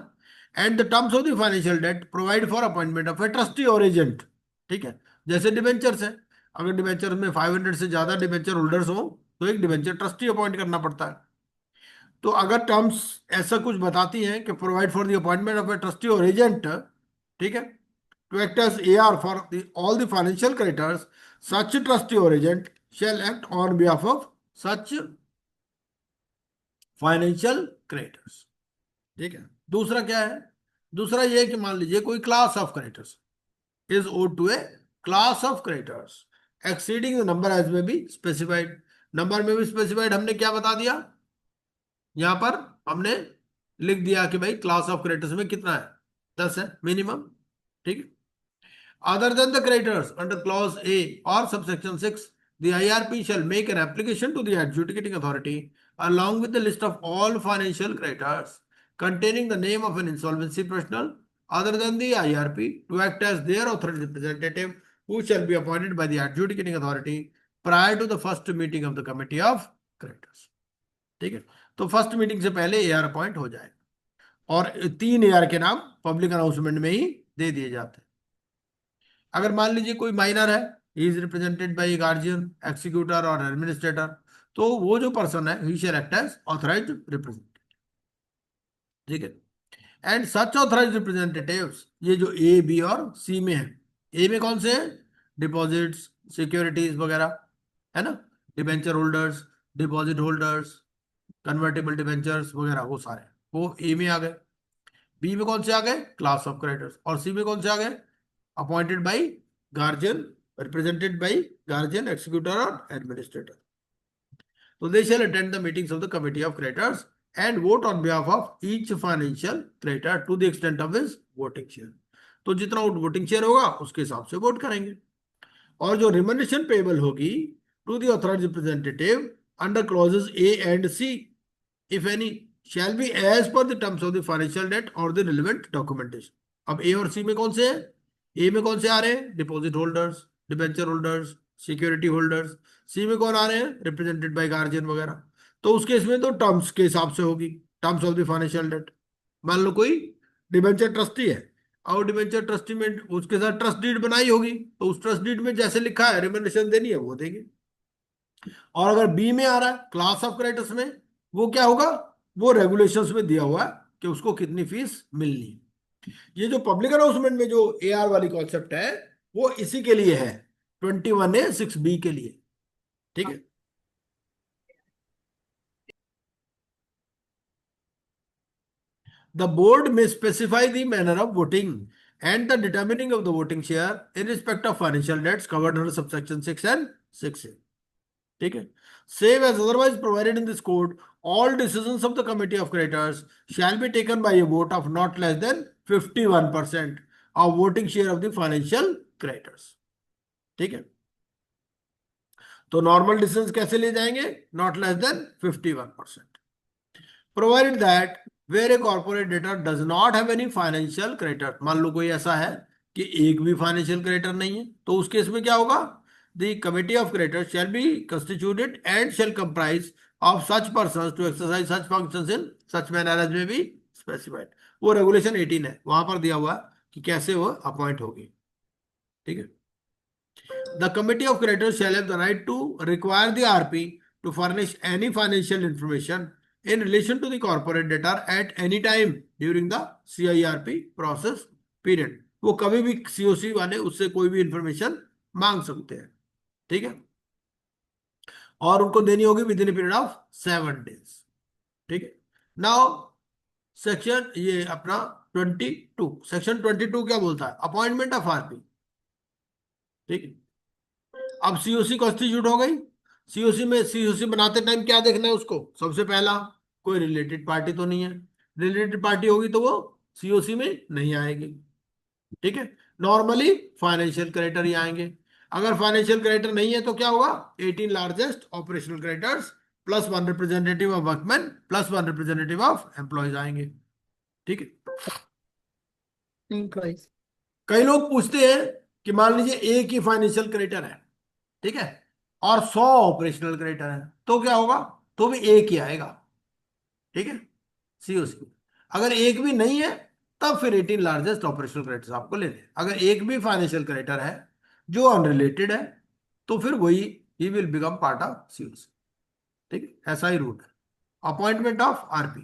and the terms of the financial debt provide for appointment of a trustee or agent. ठीक है, जैसे डिबेंचर्स है, अगर डिबेंचर में 500 से ज्यादा डिबेंचर होल्डर्स हो तो एक डिबेंचर ट्रस्टी अपॉइंट करना पड़ता है। तो अगर टर्म्स ऐसा कुछ बताती हैं कि provide for the appointment of a trustee or agent, ठीक है, to act as AR for all the financial creditors, such trustee or agent shall act on behalf of such financial creditors. ठीक है, दूसरा क्या है, दूसरा ये है कि मान लीजिए कोई class of creditors is owed to a class of creditors exceeding the number as may be specified. Number में भी स्पेसिफाइड हमने क्या बता दिया, यहां पर हमने लिख दिया कि भाई क्लास ऑफ क्रेडिटर्स में कितना है, 10 है मिनिमम। ठीक है, other than the creditors under clause A और subsection 6 the IRP shall make an application to the adjudicating authority along with the list of all financial creditors containing the name of an insolvency professional other than the IRP to act as their authorized representative who shall be appointed by the adjudicating authority prior to the first meeting of the committee of creditors। ठीक है, तो first meeting से पहले AR appoint हो जाए और 3 AR के नाम पब्लिक अनाउंसमेंट में ही दे दिए जाते हैं। अगर मान लीजिए कोई माइनर है, he is represented by guardian, executor or administrator, तो वो जो पर्सन है ही शैल एक्ट एज ऑथराइज्ड रिप्रेजेंटेटिव। ठीक है, एंड सच ऑथराइज्ड रिप्रेजेंटेटिव्स, ये जो ए बी और सी में है, ए में कौन से हैं, डिपॉजिट्स, सिक्योरिटीज वगैरह, है ना, debenture holders, deposit holders, convertible debentures वगैरह, वो सारे वो ए में आ गए। बी में कौन से आ गए, क्लास ऑफ क्रेडिटर्स, और सी में कौन से आ गए, appointed by guardian, represented by guardian, executor or administrator. तो they shall attend the meetings of the committee of creditors and vote on behalf of each financial creditor to the extent of his voting share. तो जितना voting share होगा उसके हिसाब से vote करेंगे. और जो रिमनेशन पेबल होगी to the authorised representative under clauses A and C if any shall be as per the terms of the financial debt or the relevant documentation. अब ए और सी में कौन से हैं? ए में कौन से आ रहे हैं? Deposit holders, debenture holders, security holders. C में कौन आ रहे हैं? रिप्रेजेंटेड बाय गार्जियन वगैरह. तो उसके इसमें तो टर्म्स के हिसाब से होगी, terms of the financial debt. मान लो कोई डिबेंचर ट्रस्टी है और डिबेंचर ट्रस्टी में उसके साथ ट्रस्ट डीड बनाई होगी, तो उस ट्रस्ट डीड में जैसे लिखा है रिमनेशन देनी है वो देंगे. और अगर बी में आ रहा है क्लास ऑफ क्रेडिटर्स में, वो क्या होगा? वो रेगुलेशंस में दिया हुआ है कि उसको कितनी फीस मिलनी है. ये जो पब्लिक अनाउंसमेंट में जो एआर वाली कॉन्सेप्ट है वो इसी के लिए है, 21A(6)(b) के लिए. ठीक है. The board may specify the manner of voting and the determining of the voting share in respect of financial debts covered under subsection 6 and 6A. ठीक है. Save as otherwise provided in this code, all decisions of the committee of creditors shall be taken by a vote of not less than 51% of voting share of the financial creditors. ठीक है. तो normal decision कैसे ले जाएंगे? Not less than 51%. Provided that where a corporate debtor does not have any financial creditor. मान लो कोई ऐसा है कि एक भी फाइनेंशियल क्रेडिटर नहीं है, तो उस केस में क्या होगा? The committee of creditors shall be constituted and shall comprise of such persons to exercise such functions in such manner as may be specified. वो रेगुलेशन 18 है, वहां पर दिया हुआ है कि कैसे वो अपॉइंट होगी. ठीक है. The committee of creditors shall have the right to require the RP to furnish any financial information in relation to the corporate debtor at any time during the CIRP process period. वो कभी भी COC वाले उससे कोई भी information मांग सकते हैं. ठीक है. और उनको देनी होगी with in period of 7 days. ठीक है. नाउ सेक्शन ये अपना 22, सेक्शन 22 क्या बोलता है? Appointment of RP. ठीक है. अब सीओसी कॉन्स्टिट्यूट हो गई. सीओसी में सीओसी बनाते टाइम क्या देखना है उसको? सबसे पहला कोई रिलेटेड पार्टी तो नहीं है. रिलेटेड पार्टी होगी तो वो सीओसी में नहीं आएगी. ठीक है. नॉर्मली फाइनेंशियल क्रेडिटर ही आएंगे. अगर फाइनेंशियल क्रेडिटर नहीं है तो क्या होगा? 18 largest operational creditors plus 1 representative of workman plus 1 representative of employees आएंगे. ठीक है. कई लोग पूछते हैं कि मान लीजिए एक ही फाइनेंशियल क्रेडिटर है, ठीक है, और 100 ऑपरेशनल क्रेडिटर है, तो क्या होगा? तो भी एक ही आएगा. ठीक है. सीओसी. अगर एक भी नहीं है तब फिर 18 लार्जेस्ट ऑपरेशनल क्रेडिटर्स आपको लेने. अगर एक भी फाइनेंशियल क्रेडिटर है जो अनरिलेटेड है तो फिर वही he will become part of COC. ठीक है. ऐसा ही रूल है. Appointment of RP.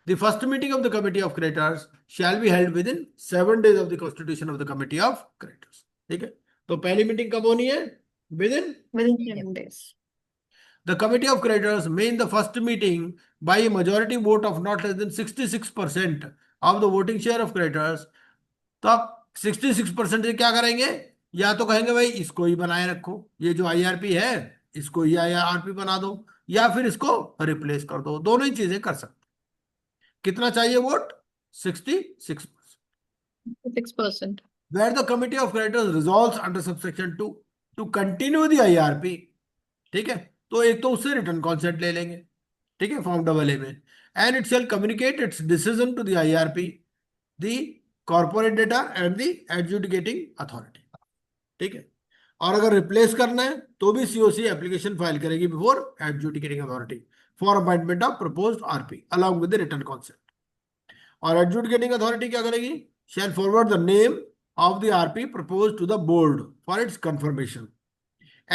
The first meeting of the committee of creditors shall be held with in 7 days of the constitution of the committee of creditors. ठीक है. तो पहली meeting कब होनी है? within 7 days. The committee of creditors may in the first meeting by a majority vote of not less than 66% of the voting share of creditors. तो आप 66% से क्या करेंगे? या तो कहेंगे भाई इसको ही बनाए रखो, ये जो आईआरपी है इसको ही आईआरपी बना दो, या फिर इसको रिप्लेस कर दो. दोनों ही चीजें कर सकते. कितना चाहिए vote? 66%. 6%. Where the committee of creditors resolves under subsection 2 to continue the IRP. ठीक है. तो एक तो उससे रिटर्न कॉन्सेंट ले लेंगे. ठीक है. फॉर्म AA में. And it shall communicate its decision to the IRP, the corporate debtor and the adjudicating authority. ठीक है. और अगर रिप्लेस करना है तो भी सीओसी एप्लीकेशन फाइल करेगी before adjudicating authority for appointment of proposed RP along with the written consent. और एडजुडिकेटिंग अथॉरिटी क्या करेगी? Shall forward the name of the RP proposed to the board for its confirmation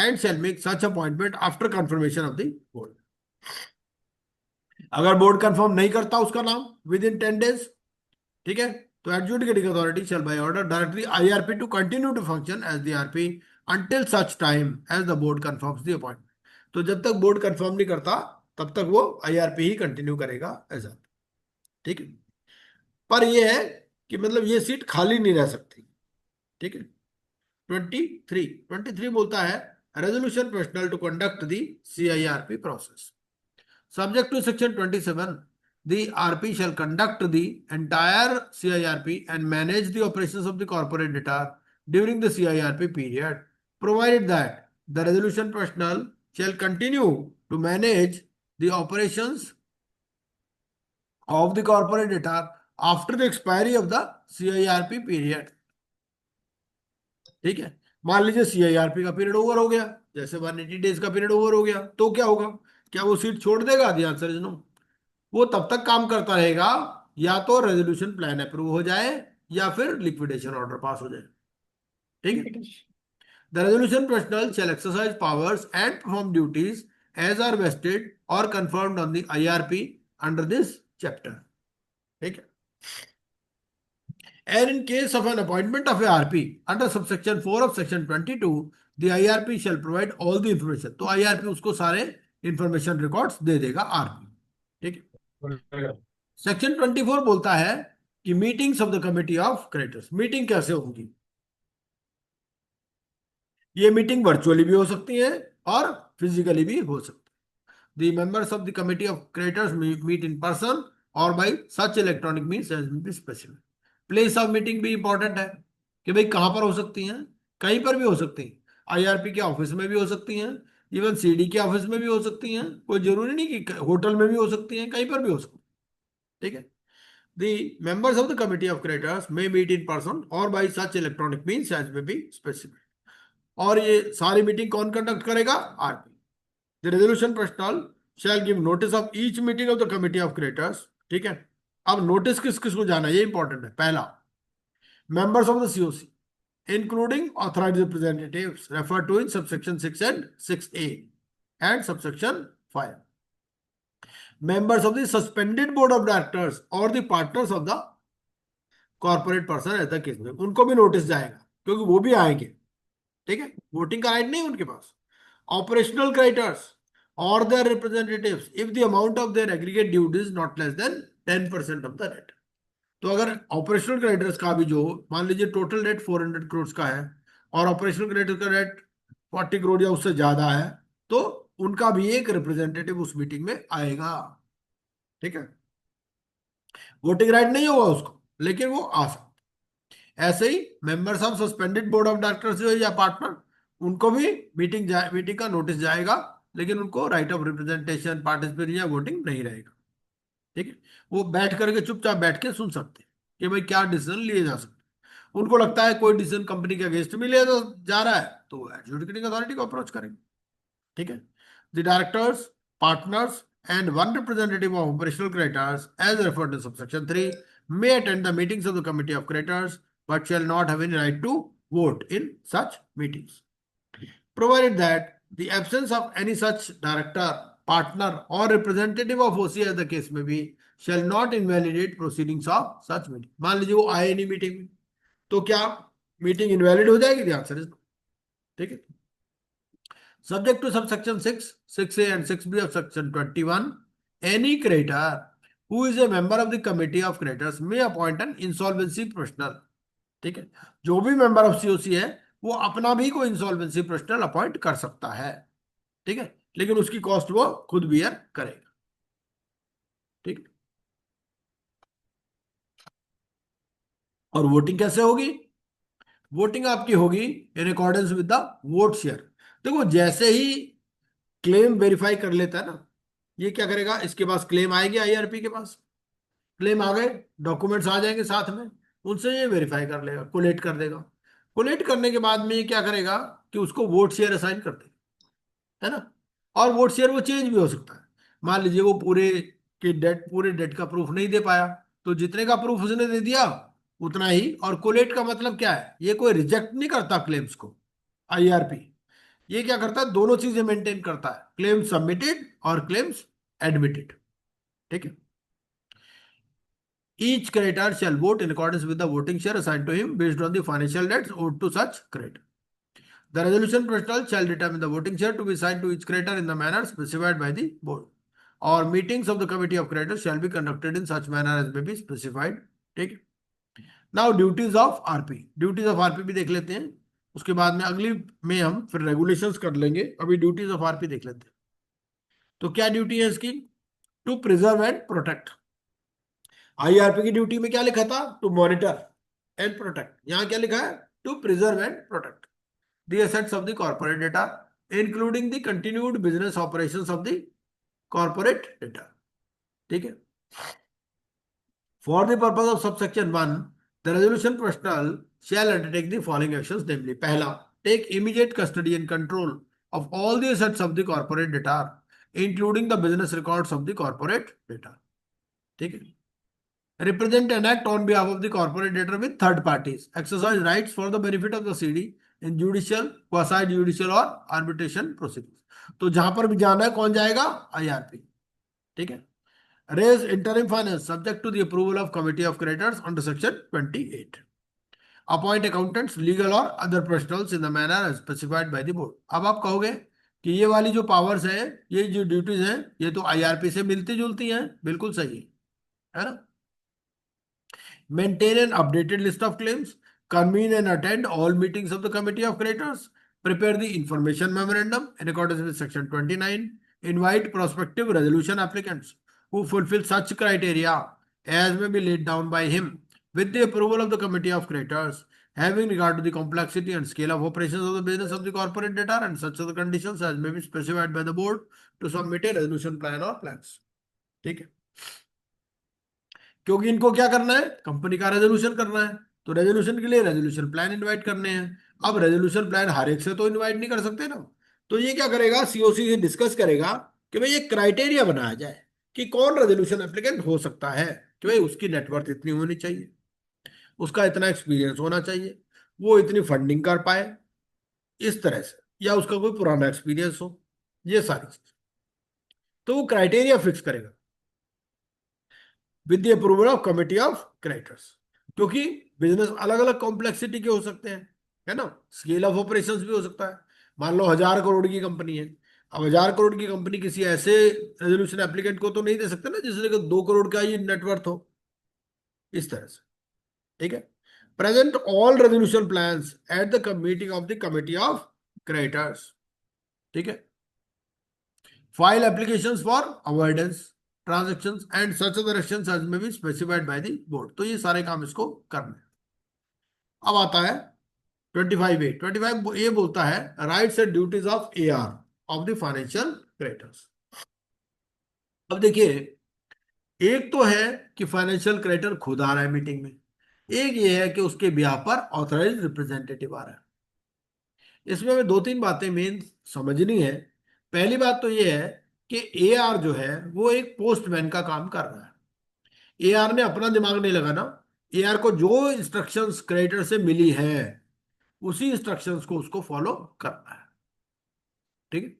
and shall make such appointment after confirmation of the board. अगर board confirm नहीं करता उसका नाम with in 10 days, ठीक है, तो adjudicating authority shall by order direct the IRP to continue to function as the RP until such time as the board confirms the appointment. तो जब तक बोर्ड कंफर्म नहीं करता तब तक वो IRP ही कंटिन्यू करेगा एज अ. ठीक है. पर ये है कि मतलब ये सीट खाली नहीं रह सकती. ठीक है. 23 बोलता है resolution personal to conduct the CIRP process. Subject to section 27, the RP shall conduct the entire CIRP and manage the operations of the corporate data during the CIRP period, provided that the resolution personnel shall continue to manage the operations of the corporate data after the expiry of the CIRP period. ठीक है, मान लीजिए CIRP का period over हो गया, जैसे 180 days का period over हो गया, तो क्या होगा? क्या वो सीट छोड़ देगा? The answer is no. वो तब तक काम करता रहेगा या तो रेजोल्यूशन प्लान अप्रूव हो जाए या फिर लिक्विडेशन ऑर्डर पास हो जाए। ठीक है, the resolution personal shall exercise powers and perform duties as are vested or conferred on the IRP under this chapter. ठीक है, and in case of an appointment of a RP under subsection 4 of section 22, the IRP shall provide all the information। तो IRP उसको सारे information records दे देगा RP। ठीक है, section 24 बोलता है कि meetings of the committee of creditors, meeting कैसे होगी? ये मीटिंग वर्चुअली भी हो सकती है और फिजिकली भी हो सकती है। The members of the committee of creditors meet in person or by such electronic means as be specified. Place of meeting भी इंपॉर्टेंट है कि भाई कहां पर हो सकती हैं, कहीं पर भी हो सकती हैं। IRP के ऑफिस में भी हो सकती हैं, इवन CD के ऑफिस में भी हो सकती हैं, कोई जरूरी नहीं कि होटल में भी हो सकती हैं, कहीं पर भी हो सकती है। ठीक है, the members of the committee of creditors may meet in person or by such electronic means as may be specified. और ये सारी मीटिंग कौन कंडक्ट करेगा? RP। The resolution personal shall give notice of each meeting of the committee of creditors. ठीक है, अब notice किस किस को जाना है, ये इंपॉर्टेंट है। पहला, members of the COC, including authorized representatives referred to in subsection 6 and 6A and subsection 5. Members of the suspended board of directors or the partners of the corporate person as the case में, उनको भी notice जाएगा क्योंकि वो भी आएंगे। ठीक है, वोटिंग का राइट नहीं है उनके पास। ऑपरेशनल क्रेडिटर्स और their representatives if the amount of their aggregate duties not less than 10% of the rate. तो अगर ऑपरेशनल क्रेडिटर्स का भी जो मान लीजिए टोटल रेट 400 करोड़ का है और ऑपरेशनल क्रेडिटर का रेट 40 करोड़ या उससे ज्यादा है, तो उनका भी एक रिप्रेजेंटेटिव उस मीटिंग में आएगा। ठीक है, वोटिंग राइट नहीं होगा उसको, लेकिन वो आ सकता। ऐसे ही members of suspended board of directors जो है या पार्टनर, उनको भी मीटिंग का नोटिस जाएगा, लेकिन उनको राइट ऑफ रिप्रेजेंटेशन, पार्टिसिपेशन या वोटिंग नहीं रहेगा। ठीक है, वो बैठ करके चुपचाप बैठ के सुन सकते हैं कि भाई क्या डिसीजन लिए जा सकते हैं। उनको लगता है कोई डिसीजन कंपनी के अगेंस्ट में लिया जा रहा है तो एडजुडिकेटिंग अथॉरिटी को अप्रोच करेंगे। ठीक है, the directors, partners and one representative of operational creditors as referred in subsection 3 may attend the meetings of the committee of creditors but shall not have any right to vote in such meetings, provided that the absence of any such director, partner or representative of OC as the case may be shall not invalidate proceedings of such meeting। मान लीजिए वो आए नहीं meeting में, तो क्या meeting invalid हो जाएगी? The answer is no. ठीक है, subject to subsection 6, 6A and 6B of section 21, any creditor who is a member of the committee of creditors may appoint an insolvency professional। ठीक है, जो भी मेंबर ऑफ COC है वो अपना भी कोई इंसॉल्वेंसी प्रोफेशनल अपॉइंट कर सकता है। ठीक है, लेकिन उसकी कॉस्ट वो खुद बियर करेगा। ठीक, और वोटिंग कैसे होगी? वोटिंग आपकी होगी इन accordance with the vote share. देखो, जैसे ही क्लेम वेरीफाई कर लेता है ना, ये क्या करेगा, इसके पास क्लेम आएगी, IRP के पास क्लेम आ गए, डॉक्यूमेंट्स आ जाएंगे साथ में, उनसे ये वेरीफाई कर लेगा, कोलेट कर देगा। कोलेट करने के बाद में ये क्या करेगा कि उसको वोट शेयर असाइन कर देगा, है ना। और वोट शेयर वो चेंज भी हो सकता है। मान लीजिए वो पूरे डेट का प्रूफ नहीं दे पाया, तो जितने का प्रूफ उसने दे दिया उतना ही। और कोलेट का मतलब क्या है? ये कोई रिजेक्ट नहीं करता क्लेम्स को। IRP ये क्या करता है? दोनों चीजें मेंटेन करता है, क्लेम सबमिटेड और क्लेम्स एडमिटेड। ठीक है, each creditor shall vote in accordance with the voting share assigned to him based on the financial debts owed to such creditor. The resolution professional shall determine the voting share to be assigned to each creditor in the manner specified by the board. Or meetings of the committee of creditors shall be conducted in such manner as may be specified. ठीक है, now duties of RP, duties of RP भी देख लेते हैं, उसके बाद में अगली में हम फिर रेगुलेशंस कर लेंगे। अभी ड्यूटीज ऑफ RP देख लेते हैं। तो क्या ड्यूटी है इसकी? To preserve and protect. IRP की ड्यूटी में क्या लिखा था? To monitor and protect. यहां क्या लिखा है? To preserve and protect the assets of the corporate debtor including the continued business operations of the corporate debtor. ठीक है। For the purpose of subsection 1 the resolution personal shall undertake the following actions, namely पहला, take immediate custody and control of all the assets of the corporate data including the business records of the corporate data। ठीक है। represent and act on behalf of the corporate data with third parties, exercise rights for the benefit of the CD in judicial, quasi judicial और arbitration proceedings। तो जहां पर भी जाना है कौन जाएगा? आईआरपी। ठीक है। raise interim finance subject to the approval of committee of creditors under section 28। Appoint accountants legal और other professionals in the manner specified by the board. अब आप कहोगे कि ये वाली जो पावर्स है, ये जो ड्यूटीज हैं, ये तो आईआरपी से मिलती जुलती हैं। बिल्कुल सही है ना। Maintain an updated list of claims, convene and attend all meetings of the committee of creditors, prepare the information memorandum in accordance with section 29, invite prospective resolution applicants who fulfill such criteria as may be laid down by him with the approval of the committee of creditors, having regard to the complexity and scale of operations of the business of the corporate debtor and such other conditions as may be specified by the board to submit a resolution plan or plans। ठीक है। क्योंकि इनको क्या करना है? Company का resolution करना है, तो रेजोल्यूशन के लिए रेजोल्यूशन प्लान इनवाइट करने हैं। अब रेजोल्यूशन प्लान हर एक से तो इनवाइट नहीं कर सकते ना, तो ये क्या करेगा? सीओसी से डिस्कस करेगा कि भाई ये क्राइटेरिया बनाया जाए कि कौन रेजोल्यूशन एप्लीकेंट हो सकता है, कि भाई उसकी नेटवर्थ इतनी होनी चाहिए, उसका इतना एक्सपीरियंस होना चाहिए, वो इतनी फंडिंग कर पाए इस तरह से, या उसका कोई पुराना एक्सपीरियंस हो, ये सारी चीज। तो वो क्राइटेरिया फिक्स करेगा with the approval of committee of creditors. क्योंकि बिजनेस अलग अलग कॉम्प्लेक्सिटी के हो सकते हैं, है ना। स्केल ऑफ ऑपरेशंस भी हो सकता है। मान लो 1000 करोड़ की कंपनी है, अब 1000 करोड़ की कंपनी किसी ऐसे रेजोल्यूशन एप्लीकेंट को तो नहीं दे सकते ना जिसने 2 करोड़ का ही नेटवर्थ हो, इस तरह से। ठीक है। Present all resolution plans at the meeting of the committee of creditors. ठीक है। File applications for avoidance transactions and such other actions as may be specified by the board. तो ये सारे काम इसको करने। अब आता है 25A। 25 ये बोलता है rights and duties of AR of the financial creditors. अब देखिए, एक तो है कि फाइनेंशियल क्रेडिटर खुद आ रहा है मीटिंग में, एक ये है कि उसके बिहाफ पर ऑथराइज्ड रिप्रेजेंटेटिव आ रहा है। इसमें हमें 2-3 बातें मेन समझनी है। पहली बात तो ये है कि एआर जो है वो एक पोस्टमैन का काम कर रहा है। एआर ने अपना दिमाग नहीं लगाना, एआर को जो इंस्ट्रक्शंस क्रेडिटर से मिली है उसी इंस्ट्रक्शंस को उसको फॉलो करना है। ठीक है।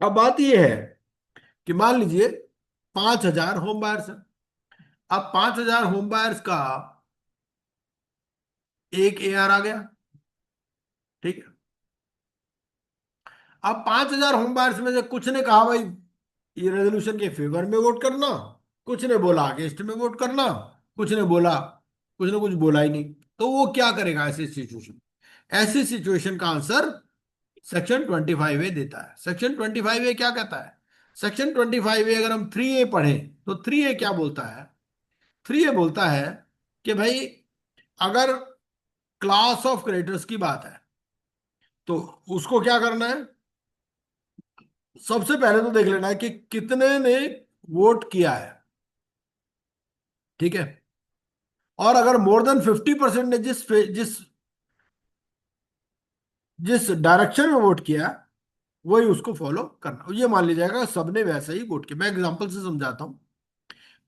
अब बात यह है कि मान लीजिए 5000 होम बायर्स है। अब 5000 होम बायर्स का एक एआर आ गया। ठीक है। अब 5000 होम बायर्स में से कुछ ने कहा भाई ये रेजोल्यूशन के फेवर में वोट करना, कुछ ने बोला अगेंस्ट में वोट करना, कुछ ने बोला, कुछ ने कुछ बोला ही नहीं। तो वो क्या करेगा ऐसी सिचुएशन? ऐसी सिचुएशन का आंसर सेक्शन 25A देता है। सेक्शन 25A क्या कहता है? सेक्शन 25A अगर हम 3A पढ़ें तो 3A क्या बोलता है? 3A बोलता है कि भाई अगर क्लास ऑफ क्रेडिटर्स की बात है तो उसको क्या करना है? सबसे पहले तो देख लेना है कि कितने ने वोट किया है। ठीक है। और अगर मोर देन 50% ने जिस जिस जिस डायरेक्शन में वोट किया वही उसको फॉलो करना। ये मान लीजिएगा जाएगा सबने वैसे ही वोट किया। मैं एग्जांपल से समझाता हूं।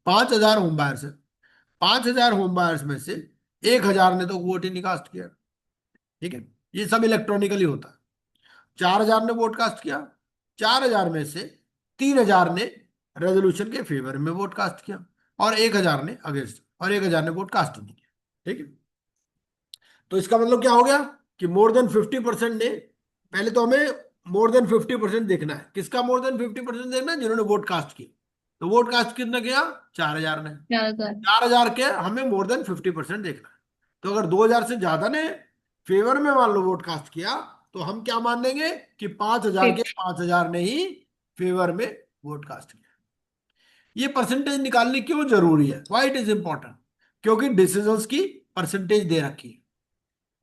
5000 होम बायर्स है, 5000 होम बायर्स में से 1000 ने तो वोट ही नहीं कास्ट किया। ठीक है। ये सब इलेक्ट्रॉनिकली होता है। 4000 ने वोट कास्ट किया, 4000 में से 3000 ने रेजोल्यूशन के फेवर में वोट कास्ट किया और 1000 ने अगेंस्ट, और 1000 ने वोट कास्ट नहीं किया। ठीक है। तो इसका मतलब क्या हो गया कि मोर देन 50% ने, पहले तो हमें मोर देन 50% देखना है। किसका मोर देन 50% देखना है? जिन्होंने वोट कास्ट किया। तो वोट कास्ट कितना किया? 4000 ने। 4000 के हमें मोर देन 50% देखना है। तो अगर 2000 से ज्यादा ने फेवर में मान लो वोट कास्ट किया तो हम क्या मान लेंगे कि 5,000 के 5,000 ने ही फेवर में वोट कास्ट किया। ये परसेंटेज निकालनी क्यों जरूरी है, व्हाई इट इज इंपॉर्टेंट? क्योंकि डिसीजंस की परसेंटेज दे रखी है।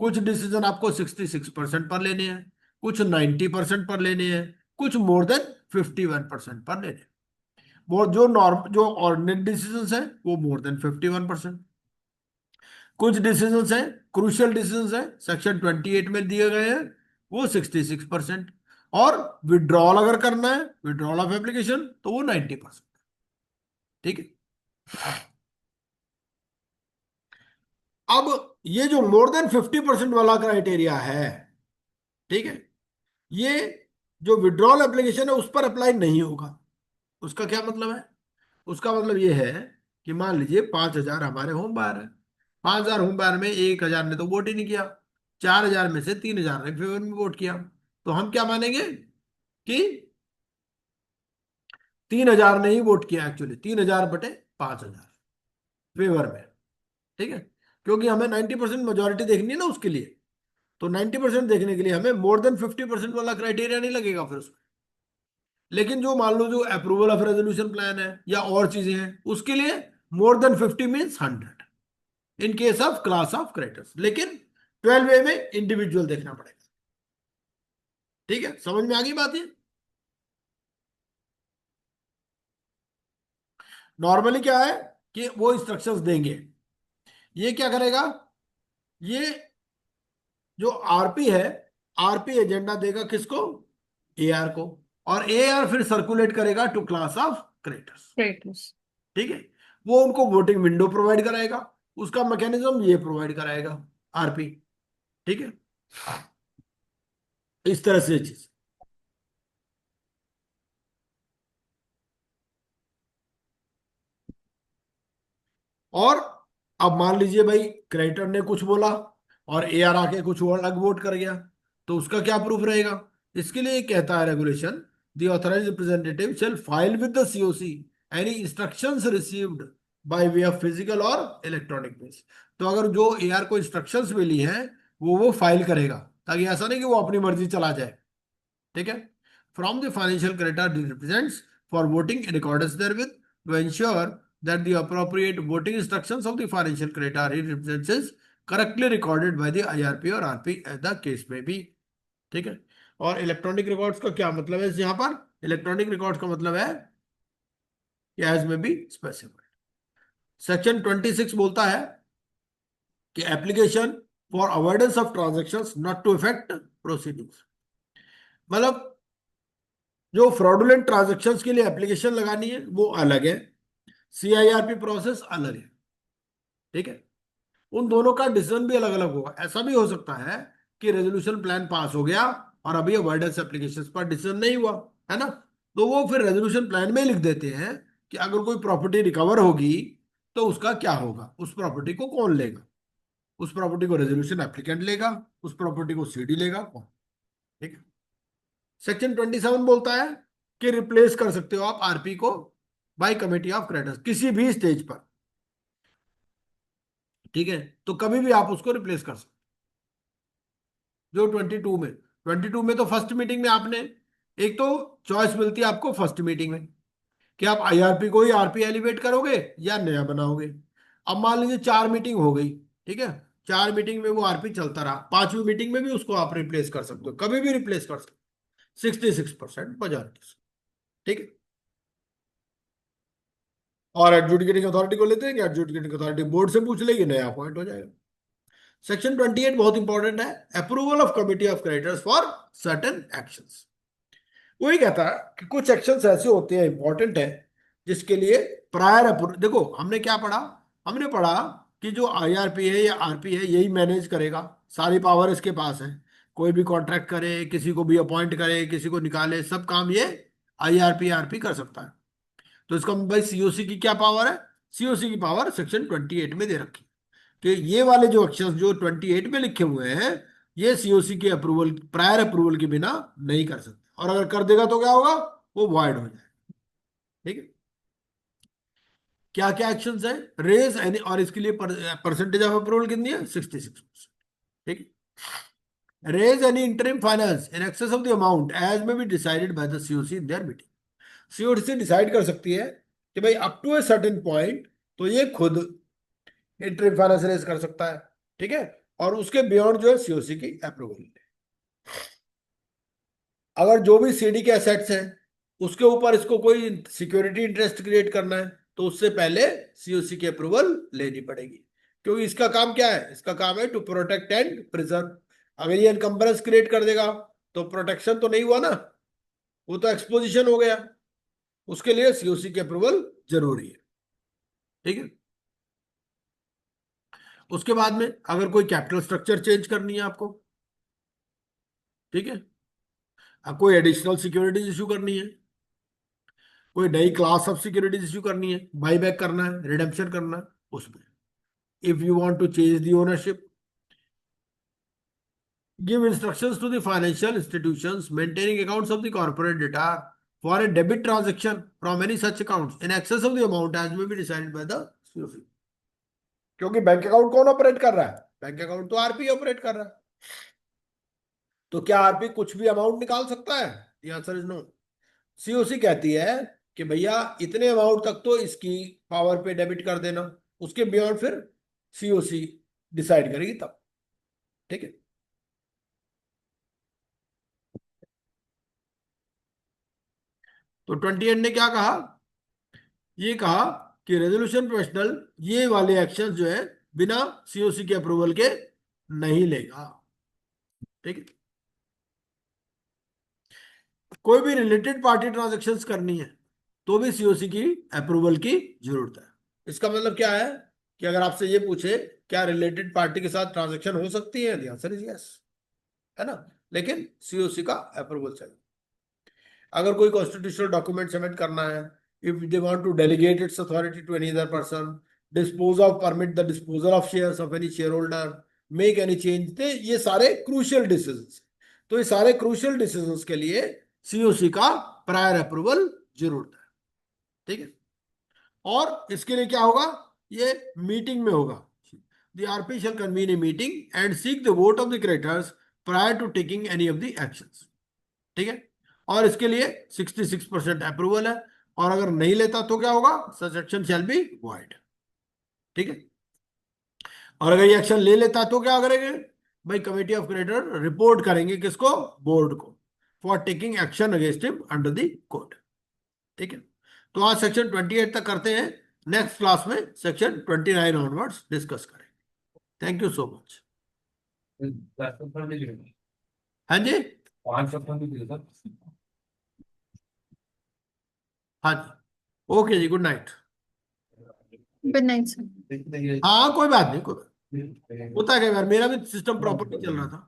कुछ डिसीजन आपको 66% पर लेने हैं, कुछ 90% पर लेने हैं, कुछ मोर देन 51% पर लेने हैं। वो जो ऑर्डिनरी डिसीजंस हैं वो मोर देन 51%। कुछ डिसीजंस हैं, क्रूशियल डिसीजंस हैं, सेक्शन 28 में दिए गए हैं, वो 66%। और विड्रॉल अगर करना है, विड्रॉल ऑफ एप्लीकेशन, तो वो 90%। ठीक है। अब ये जो मोर देन 50% वाला क्राइटेरिया है, ठीक है, ये जो विड्रॉल एप्लीकेशन है उस पर अप्लाई नहीं होगा। उसका क्या मतलब है? उसका मतलब ये है कि मान लीजिए 5,000 हमारे होम बायर है, 5,000 होम बायर में 1,000 ने तो वोट ही नहीं किया, 4,000 में से 3,000 ने फेवर में वोट किया, तो हम क्या मानेंगे कि 3,000 ने ही वोट किया, एक्चुअली 3,000 बटे 5,000 फेवर में। ठीक है, क्योंकि हमें 90% मेजोरिटी देखनी है ना उसके लिए, तो 90% देखने के लिए हमें मोर देन 50% वाला क्राइटेरिया नहीं लगेगा फिर उसमें। लेकिन जो मान लो जो अप्रूवल ऑफ रेजोल्यूशन प्लान है या और चीजें हैं, उसके लिए more than 50 means 100 in case of class of creditors. लेकिन 12A में इंडिविजुअल देखना पड़ेगा। ठीक है, समझ में आ गई बात? ये नॉर्मली क्या है कि वो इंस्ट्रक्शंस देंगे, ये क्या करेगा, ये जो आरपी है, आरपी एजेंडा देगा किसको? एआर को, और एआर फिर सर्कुलेट करेगा to class of creditors. Kratos. ठीक है, वो उनको वोटिंग विंडो प्रोवाइड कराएगा, उसका मैकेनिज्म ये प्रोवाइड कराएगा आरपी। ठीक है, इस तरह से चीज। और अब मान लीजिए भाई क्रेडिटर ने कुछ बोला और एआर आके कुछ और अलग वोट कर गया, तो उसका क्या प्रूफ रहेगा? इसके लिए कहता है regulation, the authorised representative shall file with the COC any instructions received by way of physical और इलेक्ट्रॉनिक मींस। तो अगर जो एआर को इंस्ट्रक्शंस मिली हैं वो फाइल करेगा, ताकि ऐसा नहीं कि वो अपनी मर्जी चला जाए। ठीक है, from the financial creditor represents for voting in accordance therewith to ensure that the appropriate voting instructions of the financial creditor he represents is correctly recorded by the IRP or RP as the case may be। ठीक है, और electronic records का क्या मतलब है यहाँ पर? Electronic records का मतलब है कि as may be specified. Section 26 बोलता है कि application for avoidance of transactions not to affect proceedings, मतलब जो फ्रॉडुलेंट ट्रांजैक्शंस के लिए एप्लीकेशन लगानी है वो अलग है, सीआईआरपी प्रोसेस अलग है। ठीक है, उन दोनों का डिसीजन भी अलग अलग होगा। ऐसा भी हो सकता है कि रेजोल्यूशन प्लान पास हो गया और अभी अवॉइडेंस एप्लीकेशंस पर डिसीजन नहीं हुआ है ना, तो वो फिर रेजोल्यूशन प्लान में लिख देते हैं कि अगर कोई प्रॉपर्टी रिकवर होगी तो उसका क्या होगा, उस प्रॉपर्टी को कौन लेगा, उस प्रॉपर्टी को रेजोल्यूशन एप्लीकेंट लेगा, उस प्रॉपर्टी को सीडी लेगा कौन। ठीक है, सेक्शन 27 बोलता है कि रिप्लेस कर सकते हो आप आरपी को बाय कमेटी ऑफ क्रेडिटर्स किसी भी स्टेज पर। ठीक है, तो कभी भी आप उसको रिप्लेस कर सकते। जो 22 में तो फर्स्ट मीटिंग में आपने एक तो चॉइस मिलती है आपको फर्स्ट मीटिंग में कि आप आईआरपी को ही आरपी एलिवेट करोगे या नया बनाओगे। अब मान लीजिए 4 मीटिंग हो गई, ठीक है, 4 मीटिंग में वो आरपी चलता रहा, 5वीं मीटिंग में भी उसको आप रिप्लेस कर सकते हो, कभी भी रिप्लेस कर सकते हो 66% मेजॉरिटी से। ठीक है, और एडजुडिकेटिंग अथॉरिटी को लेते हैं कि एडजुडिकेटिंग अथॉरिटी बोर्ड से पूछ लेगी, नया अपॉइंट हो जाएगा। सेक्शन 28 बहुत इंपॉर्टेंट है, approval of committee of creditors for certain actions. वही कहता है कि कुछ एक्शंस ऐसे होते हैं इंपॉर्टेंट है जिसके लिए प्रायर अप्रूवल। देखो हमने क्या पढ़ा, हमने पढ़ा कि जो आईआरपी है या आरपी है यही मैनेज करेगा, सारी पावर इसके पास है, कोई भी कॉन्ट्रैक्ट करे, किसी को भी अपॉइंट करे, किसी को निकाले, सब काम ये आईआरपी आरपी कर सकता है। तो इसका भाई सीओसी की क्या पावर है? सीओसी की पावर सेक्शन 28 में दे रखी कि ये वाले जो अक्षर जो 28 में लिखे हुए हैं ये सीओसी के अप्रूवल, प्रायर अप्रूवल के बिना नहीं कर सकते, और अगर कर देगा तो क्या होगा, वो वॉइड हो जाएगा। ठीक है, क्या क्या एक्शंस है? रेज एनी, और इसके लिए परसेंटेज ऑफ अप्रूवल कितनी है? 66%। ठीक है, raise any interim finance in excess of the amount as may be decided by the COC in their meeting. COC decide कर सकती है कि भाई up to a certain point तो ये खुद इंटरिम फाइनेंस रेज कर सकता है, ठीक है, और उसके बियॉन्ड जो है सीओसी की अप्रूवल। अगर जो भी सीडी के एसेट्स हैं उसके ऊपर इसको कोई सिक्योरिटी इंटरेस्ट क्रिएट करना है तो उससे पहले सीओसी की अप्रूवल लेनी पड़ेगी, क्योंकि इसका काम क्या है, इसका काम है टू प्रोटेक्ट एंड प्रिजर्व। अगर ये इनकम्बरेंस क्रिएट कर देगा तो प्रोटेक्शन तो नहीं हुआ ना, वो तो एक्सपोजिशन हो गया, उसके लिए सीओसी की अप्रूवल जरूरी है, ठीक है। उसके बाद में अगर कोई कैपिटल स्ट्रक्चर चेंज करनी है आपको, ठीक है, अब कोई एडिशनल सिक्योरिटीज इश्यू करनी है, कोई नई क्लास ऑफ सिक्योरिटीज इश्यू करनी है, बाई बैक करना है, रिडेम्पशन करना है, उसमें if you want to change the ownership, give instructions to the financial institutions maintaining accounts of the corporate data for a debit transaction from any such accounts in excess of the amount as may be decided by the COC। क्योंकि bank account कौन operate कर रहा है, bank account तो RP operate कर रहा है, तो क्या आरपी कुछ भी अमाउंट निकाल सकता है? The answer is no। COC कहती है कि भैया इतने अमाउंट तक तो इसकी पावर पे डेबिट कर देना, उसके बियॉन्ड फिर सीओसी डिसाइड करेगी तब, ठीक है। तो 28 ने क्या कहा, ये कहा कि रेजोल्यूशन प्रोफेशनल ये वाले एक्शन जो है बिना सीओसी के अप्रूवल के नहीं लेगा, ठीक है। कोई भी रिलेटेड पार्टी ट्रांजैक्शंस करनी है तो भी सीओसी की अप्रूवल की जरूरत है। इसका मतलब क्या है कि अगर आपसे ये पूछे क्या रिलेटेड पार्टी के साथ ट्रांजैक्शन हो सकती है, आंसर इज यस, है ना, लेकिन सीओसी का अप्रूवल चाहिए। अगर कोई कॉन्स्टिट्यूशनल डॉक्यूमेंट सबमिट करना है, if they want to delegate its authority to any other person, dispose of permit the disposal of shares of any share holder, make any change, ये सारे क्रूशियल डिसीजंस। तो ये सारे क्रूशियल डिसीजंस के लिए COC का प्रायर अप्रूवल जरूरत है, ठीक है। और इसके लिए क्या होगा, ये मीटिंग में होगा। The RP shall convene a meeting and seek the vote of the creditors prior to taking any of the actions, ठीक है। और इसके लिए 66% अप्रूवल है, और अगर नहीं लेता तो क्या होगा, such action shall be void, ठीक है। और अगर ये एक्शन ले लेता तो क्या करेंगे भाई, कमेटी ऑफ क्रेडिटर रिपोर्ट करेंगे किसको, बोर्ड को, for taking action against him under the code, ठीक है। तो आज सेक्शन 28 तक करते हैं, नेक्स्ट क्लास में सेक्शन 29 ऑनवर्ड्स डिस्कस करेंगे। Thank you so much. हाँ जी, 5 हाँ जी, ओके जी, good night. Good night, sir. हाँ कोई बात नहीं, कोई बात नहीं। होता है कई बार, मेरा भी सिस्टम प्रॉपर नहीं चल रहा था।